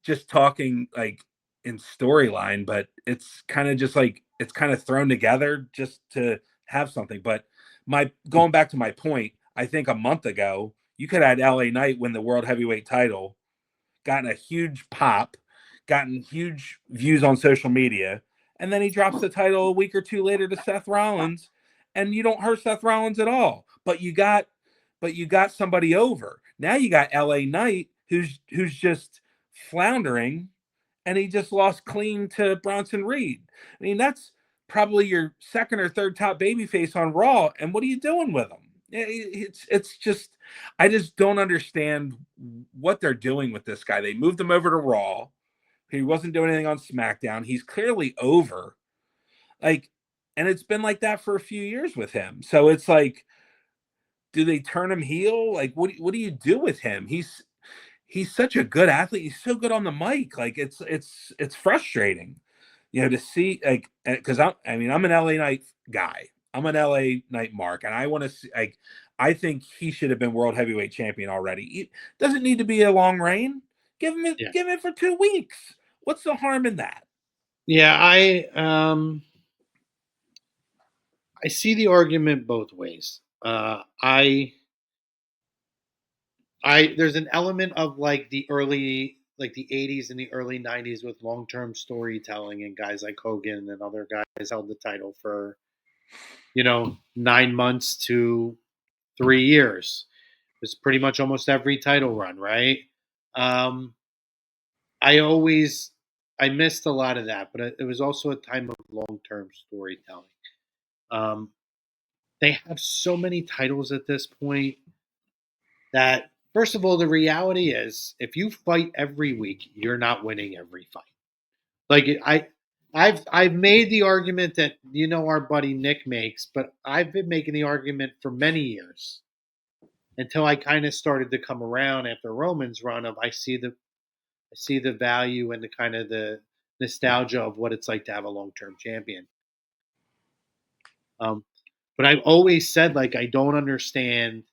just talking like in storyline, but it's kind of just like it's kind of thrown together just to have something. But going back to my point, I think a month ago you could have had LA Knight win the World Heavyweight title, gotten a huge pop, gotten huge views on social media, and then he drops the title a week or two later to Seth Rollins, and you don't hurt Seth Rollins at all. But you got somebody over. Now you got LA Knight who's just floundering, and he just lost clean to Bronson Reed. I mean, that's probably your second or third top babyface on Raw, and what are you doing with him? It's just, I just don't understand what they're doing with this guy. They moved him over to Raw. He wasn't doing anything on SmackDown. He's clearly over. Like, and it's been like that for a few years with him. So it's like, do they turn him heel? Like, what do you do with him? He's such a good athlete. He's so good on the mic. Like, it's frustrating, to see, like, because I'm an LA Knight guy. I'm an LA Knight mark, and I want to see, like, I think he should have been world heavyweight champion already. He doesn't need to be a long reign. Give him it for 2 weeks. What's the harm in that? Yeah, I see the argument both ways. There's an element of like the 80s and the early 90s with long-term storytelling, and guys like Hogan and other guys held the title for 9 months to 3 years. It was pretty much almost every title run, right? I missed a lot of that, but it was also a time of long-term storytelling. They have so many titles at this point that, first of all, the reality is if you fight every week, you're not winning every fight. Like, I've made the argument that our buddy Nick makes, but I've been making the argument for many years until I kind of started to come around after Roman's run of I see the value and the kind of the nostalgia of what it's like to have a long-term champion. But I've always said, like, I don't understand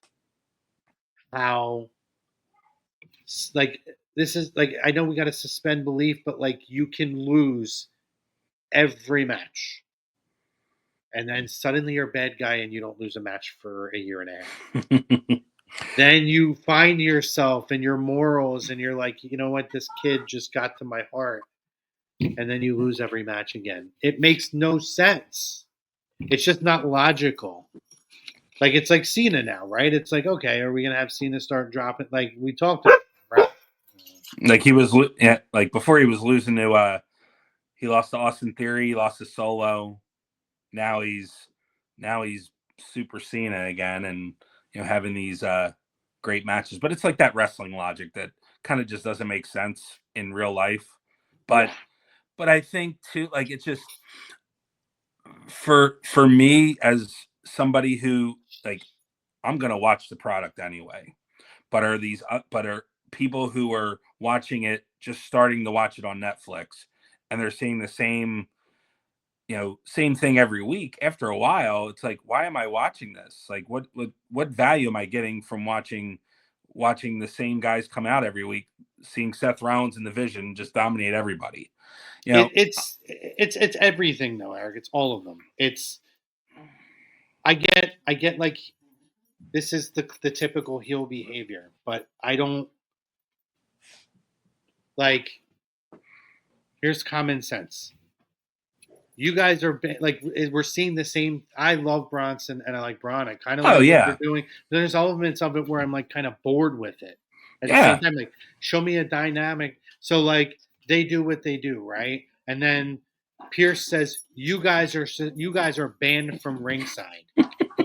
how, like, this is like, I know we got to suspend belief, but like, you can lose every match and then suddenly you're a bad guy and you don't lose a match for a year and a half. Then you find yourself and your morals and you're like, you know what, this kid just got to my heart, and then you lose every match again. It makes no sense. It's just not logical. Like, it's like Cena now, right? It's like, okay, are we gonna have Cena start dropping? Like we talked about, right? Like he was, like before he was losing to, he lost to Austin Theory, he lost to Solo. Now he's Super Cena again, and having these great matches. But it's like that wrestling logic that kind of just doesn't make sense in real life. But I think too, like, it's just for me as somebody who, like, I'm gonna watch the product anyway. But are people who are watching it just starting to watch it on Netflix, and they're seeing the same thing every week? After a while, it's like, why am I watching this? Like, what value am I getting from watching the same guys come out every week, seeing Seth Rollins and the Vision just dominate everybody? It's everything though, Eric. It's all of them. I get like, this is the typical heel behavior, but I don't like. Here's common sense. You guys are like, we're seeing the same. I love Bronson and I like Braun. I kind of like what they're doing. There's elements of it where I'm like kind of bored with it. At the same time, like, show me a dynamic. So like, they do what they do, right? And then Pierce says, "You guys are banned from ringside."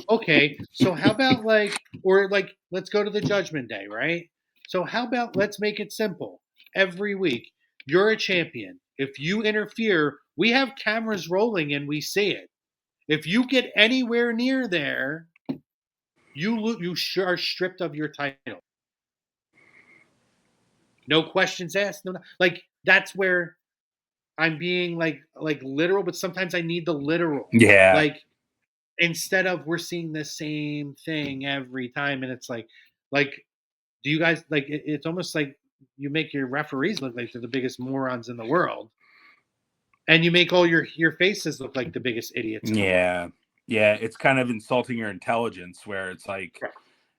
Okay, so how about let's go to the Judgment Day, right? So how about let's make it simple. Every week, you're a champion. If you interfere, we have cameras rolling and we see it. If you get anywhere near there, you are stripped of your title. No questions asked. No, like, that's where I'm being like literal, but sometimes I need the literal. Yeah. Like, instead of we're seeing the same thing every time, and it's like, do you guys like? It's almost like you make your referees look like they're the biggest morons in the world, and you make all your faces look like the biggest idiots in the world. Yeah, it's kind of insulting your intelligence where it's like, Right.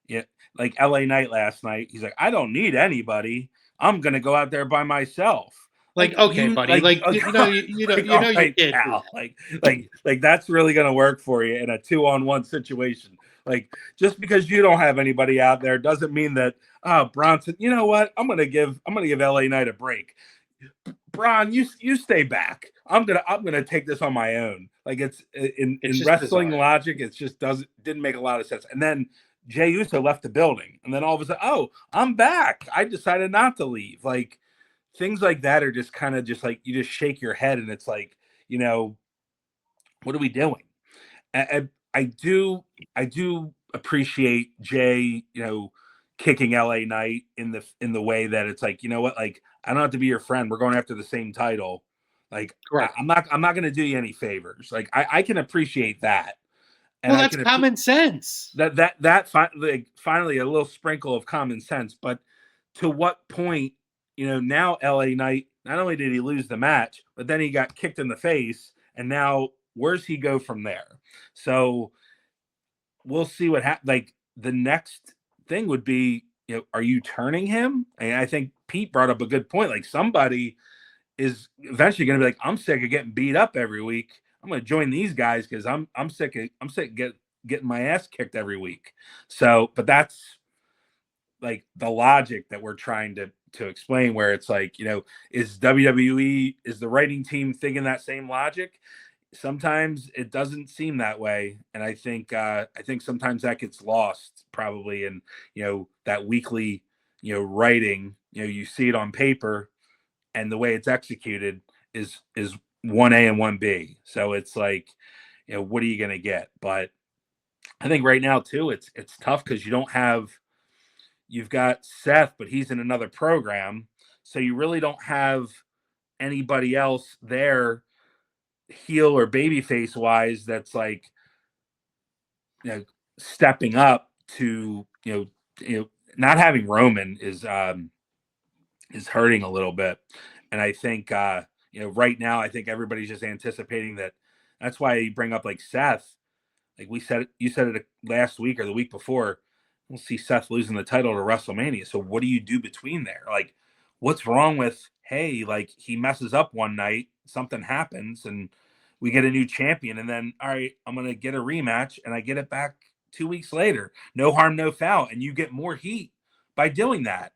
yeah, like LA Knight last night, he's like, I don't need anybody. I'm gonna go out there by myself. Like, okay, you buddy, like oh, you know, like, you all know, you right, can't do pal. that. Like that's really gonna work for you in a 2-on-1 situation. Like, just because you don't have anybody out there doesn't mean that Bronson, you know what? I'm gonna give LA Knight a break. Bron, you stay back. I'm gonna take this on my own. Like, it's in It's just wrestling bizarre. logic, it just didn't make a lot of sense. And then Jey Uso left the building, and then all of a sudden, oh, I'm back. I decided not to leave. Like, things like that are just kind of just like you just shake your head, and it's like, what are we doing? And I do appreciate Jay, kicking LA Knight in the way that it's like, you know what, like, I don't have to be your friend. We're going after the same title. Like, Correct. I'm not going to do you any favors. Like, I can appreciate that, and Well, I that's can common sense. like, finally a little sprinkle of common sense. But to what point, now LA Knight, not only did he lose the match, but then he got kicked in the face, and now where's he go from there? So we'll see what happens. Like, the next thing would be, are you turning him? And I think Pete brought up a good point. Like, somebody is eventually going to be like, I'm sick of getting beat up every week. I'm going to join these guys because I'm sick of getting my ass kicked every week. So, but that's like the logic that we're trying to explain, where it's like, is WWE, is the writing team thinking that same logic? Sometimes it doesn't seem that way, and I think sometimes that gets lost probably in that weekly writing. You see it on paper, and the way it's executed is 1A and 1B. So it's like, what are you going to get? But I think right now too, it's tough because you've got Seth, but he's in another program, so you really don't have anybody else there, heel or babyface wise, that's like, stepping up to, not having Roman is hurting a little bit. And I think right now, I think everybody's just anticipating that. That's why you bring up like Seth. Like you said it last week or the week before. We'll see Seth losing the title to WrestleMania. So what do you do between there? Like, what's wrong with, hey, like, he messes up one night, something happens, and we get a new champion, and then, all right, I'm gonna get a rematch, and I get it back 2 weeks later. No harm, no foul, and you get more heat by doing that.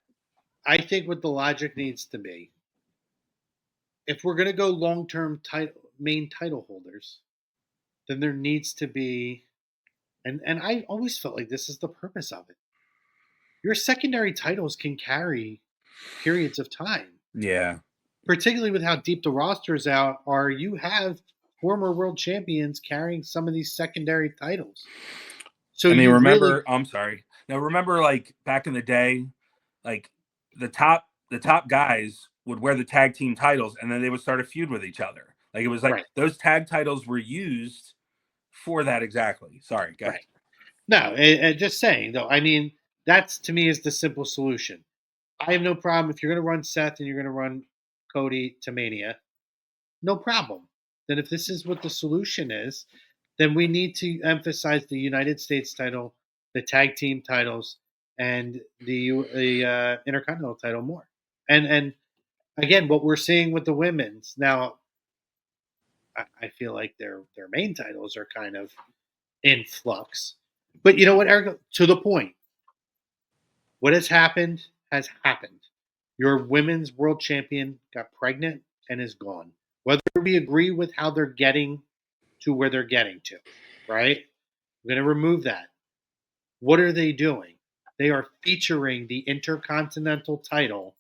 I think what the logic needs to be, if we're going to go long-term main title holders, then there needs to be, and I always felt like this is the purpose of it. Your secondary titles can carry periods of time, Yeah. particularly with how deep the rosters out are. You have former world champions carrying some of these secondary titles. So I mean, you remember, really, I'm sorry. Now, remember, like, back in the day, like, the top guys would wear the tag team titles, and then they would start a feud with each other. Like, it was like right, those tag titles were used for that exactly. Sorry, go ahead. right. No, just saying though. I mean, that's to me is the simple solution. I have no problem if you're going to run Seth and you're going to run Cody to Mania. No problem. Then if this is what the solution is, then we need to emphasize the United States title, the tag team titles, and the Intercontinental title more. And again, what we're seeing with the women's now, I feel like their main titles are kind of in flux. But you know what, Eric? To the point, what has happened has happened. Your women's world champion got pregnant and is gone. Whether we agree with how they're getting to where they're getting to, right? I'm going to remove that. What are they doing? They are featuring the Intercontinental title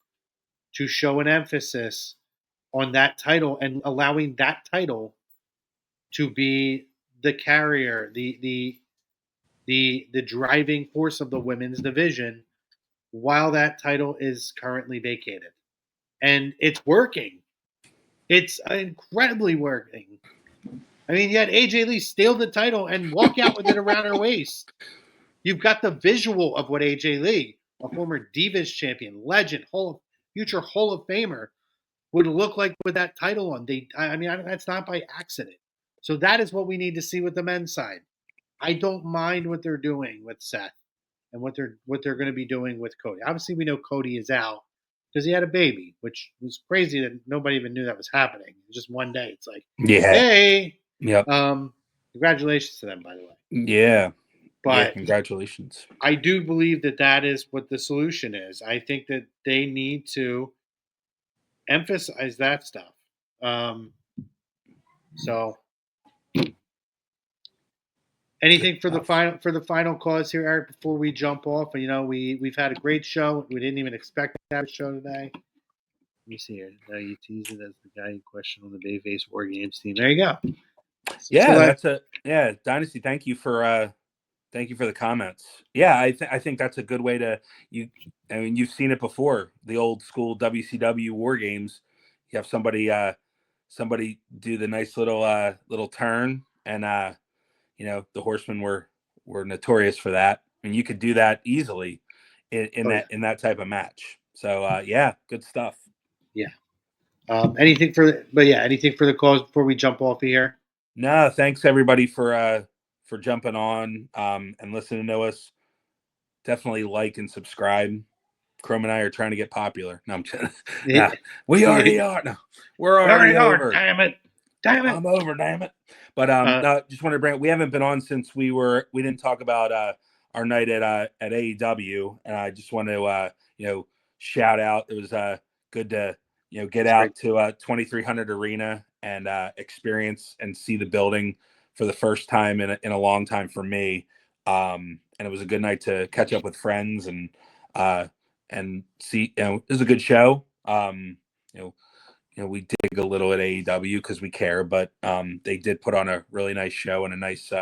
to show an emphasis on that title and allowing that title to be the carrier, the driving force of the women's division while that title is currently vacated. And it's working. It's incredibly working. I mean, you had AJ Lee steal the title and walk out with it around her waist. You've got the visual of what AJ Lee, a former Divas champion, legend, future Hall of Famer, would look like with that title on. That's not by accident. So that is what we need to see with the men's side. I don't mind what they're doing with Seth and what they're going to be doing with Cody. Obviously, we know Cody is out because he had a baby, which was crazy that nobody even knew that was happening. Just one day, it's like, hey, yep, congratulations to them, by the way. yeah, But congratulations. I do believe that is what the solution is. I think that they need to emphasize that stuff. So, anything for the final cause here, Eric? Before we jump off, we've had a great show. We didn't even expect to have a show today. Let me see here. Now you tease it as the guy in question on the Bayface War Games team. There you go. Dynasty. Thank you for the comments. Yeah, I think that's a good way to you've seen it before. The old school WCW War Games. You have somebody do the nice little turn, and the Horsemen were notorious for that. And you could do that easily in that type of match. So good stuff. Yeah. Anything for the cause before we jump off of here? No, thanks everybody for jumping on and listening to us. Definitely like and subscribe. Chrome and I are trying to get popular. No, I'm kidding. We already are. No, we're already over. Damn it. I'm over, damn it. But just want to bring. We haven't been on since we didn't talk about our night at AEW, and I just want to shout out. It was good to get out to 2300 Arena and experience and see the building for the first time in a long time for me. And it was a good night to catch up with friends and see. It was a good show. We dig a little at AEW because we care, but they did put on a really nice show and a nice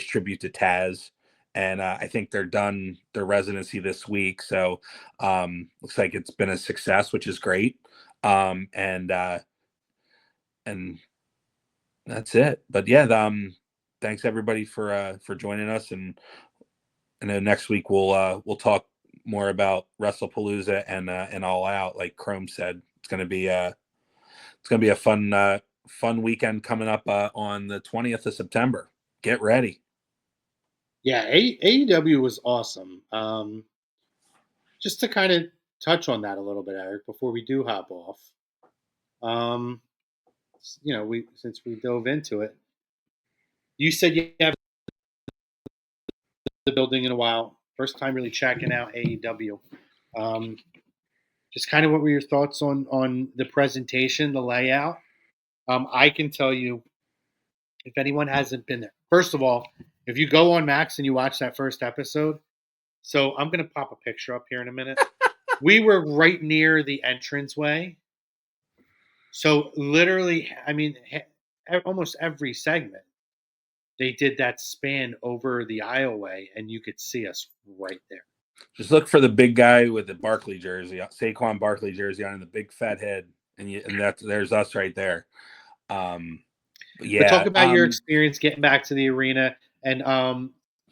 tribute to Taz. And I think they're done their residency this week. So looks like it's been a success, which is great. And that's it. But yeah, thanks everybody for joining us. And I know next week we'll talk more about Wrestlepalooza and All Out. Like Chrome said, it's going to be a fun weekend coming up on the 20th of September. Get ready. Yeah, AEW was awesome. Just to kind of touch on that a little bit, Eric, before we do hop off. Since we dove into it, you said you have the building in a while. First time really checking out AEW. Just kind of what were your thoughts on the presentation, the layout? I can tell you, if anyone hasn't been there, first of all, if you go on Max and you watch that first episode, so I'm going to pop a picture up here in a minute. We were right near the entranceway. So literally, almost every segment, they did that span over the aisleway, and you could see us right there. Just look for the big guy with the Barkley jersey, Saquon Barkley jersey on, and the big fat head, and there's us right there. But talk about your experience getting back to the arena and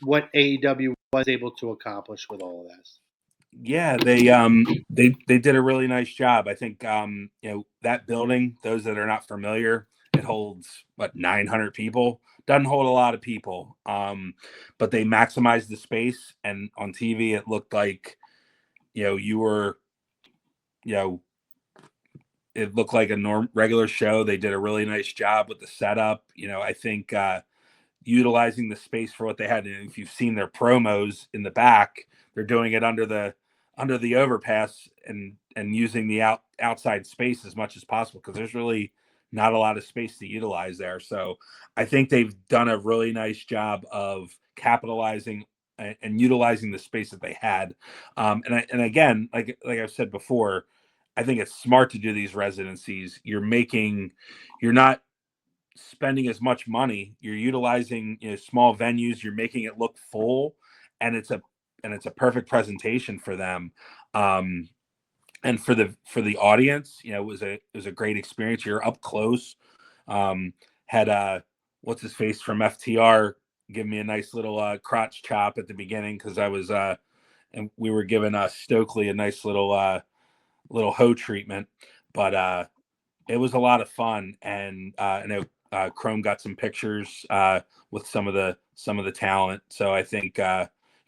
what AEW was able to accomplish with all of this. Yeah, they did a really nice job. I think that building, those that are not familiar, it holds 900 people. Doesn't hold a lot of people, but they maximized the space. And on TV, it looked like you were it looked like a regular show. They did a really nice job with the setup. I think utilizing the space for what they had. If you've seen their promos in the back, they're doing it under the overpass and using the outside space as much as possible, because there's really not a lot of space to utilize there. So I think they've done a really nice job of capitalizing and utilizing the space that they had. And again, like I've said before, I think it's smart to do these residencies. You're not spending as much money. You're utilizing small venues. You're making it look full, and it's a perfect presentation for them. And for the audience, it was a great experience. You're up close. Had what's his face from FTR give me a nice little crotch chop at the beginning because I was and we were giving Stokely a nice little hoe treatment, but it was a lot of fun, and I know Chrome got some pictures with some of the talent, so I think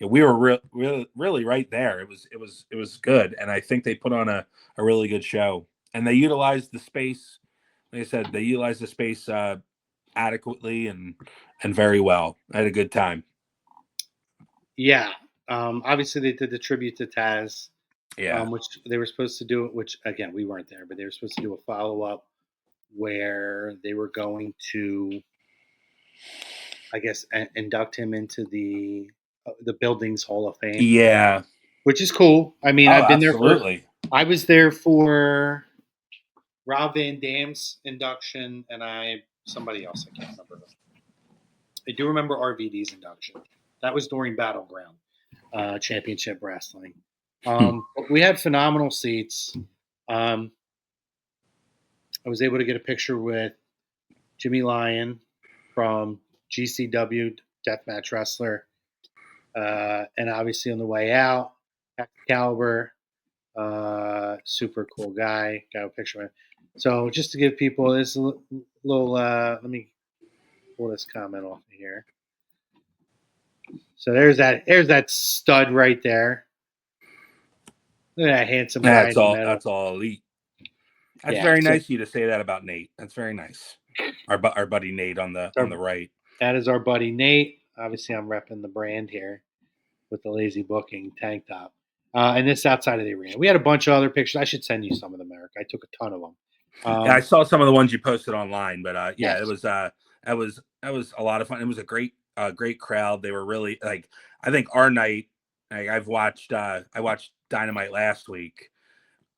we were really right there. It was good, and I think they put on a really good show, and they utilized the space. Like I said, they utilized the space adequately and very well. I had a good time. Yeah. Obviously, they did the tribute to Taz, Yeah. which they were supposed to do. Which again, we weren't there, but they were supposed to do a follow up where they were going to, I guess, induct him into the building's Hall of Fame. Yeah. Which is cool. I mean, Oh, I've been absolutely. there for. I was there for Rob Van Dam's induction, and somebody else, I can't remember who. I do remember RVD's induction. That was during Battleground Championship Wrestling. But we had phenomenal seats. I was able to get a picture with Jimmy Lyon from GCW, Deathmatch Wrestler. And obviously on the way out, Excalibur, super cool guy. Got a picture of him. So just to give people this little, let me pull this comment off of here. So there's that stud right there. Look at that handsome guy. That's all elite. That's very nice of you to say that about Nate. That's very nice. Our buddy Nate on the right. That is our buddy Nate. Obviously, I'm repping the brand here with the Lazy Booking tank top. And this outside of the arena. We had a bunch of other pictures. I should send you some of them, Eric. I took a ton of them. Yeah, I saw some of the ones you posted online, but yes. It was a lot of fun. It was a great crowd. They were really like, I think our night, like I watched Dynamite last week.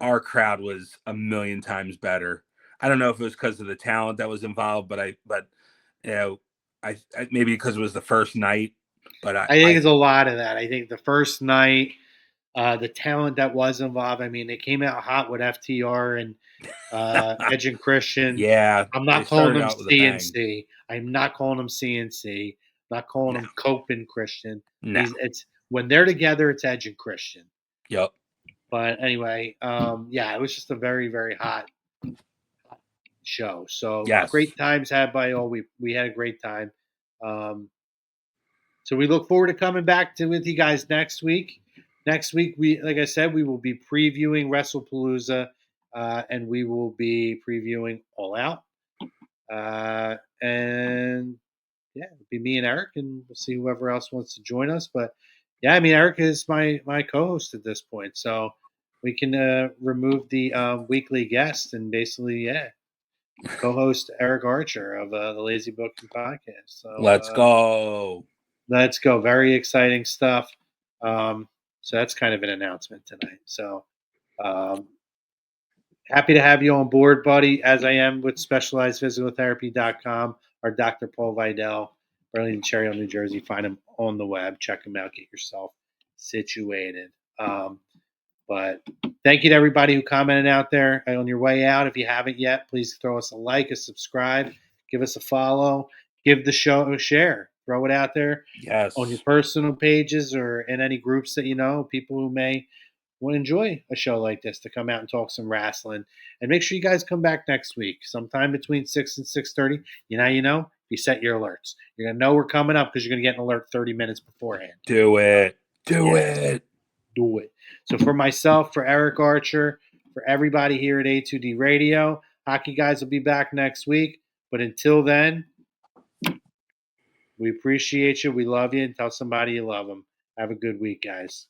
Our crowd was a million times better. I don't know if it was because of the talent that was involved, but you know, I maybe because it was the first night. But I think it's a lot of that. I think the first night, the talent that was involved. I mean, they came out hot with FTR and Edge and Christian. Yeah, I'm not calling them CNC. I'm not calling them CNC. I'm not calling them Cope and Christian. No. It's when they're together, it's Edge and Christian. Yep. But anyway, it was just a very, very hot show. So great times had by all. We had a great time. So we look forward to coming back with you guys next week. Next week, like I said, we will be previewing Wrestlepalooza, and we will be previewing All Out. And it'll be me and Eric, and we'll see whoever else wants to join us. But yeah, I mean, Eric is my co-host at this point, so we can remove the weekly guest and basically, co-host Eric Archer of the Lazy Booking Podcast. So let's go. Let's go. Very exciting stuff. So that's kind of an announcement tonight. So happy to have you on board, buddy, as I am with SpecializedPhysicalTherapy.com, our Dr. Paul Vidal, Burlington, Cherry Hill, New Jersey. Find him on the web. Check him out. Get yourself situated. But thank you to everybody who commented out there. On your way out, if you haven't yet, please throw us a like, a subscribe, give us a follow, give the show a share. Throw it out there on your personal pages or in any groups that you know, people who may will enjoy a show like this to come out and talk some wrestling. And make sure you guys come back next week, sometime between 6 and 6:30. You set your alerts. You're going to know we're coming up because you're going to get an alert 30 minutes beforehand. Do it. Do it. So for myself, for Eric Archer, for everybody here at A2D Radio, Hockey Guys will be back next week. But until then, we appreciate you. We love you. And tell somebody you love them. Have a good week, guys.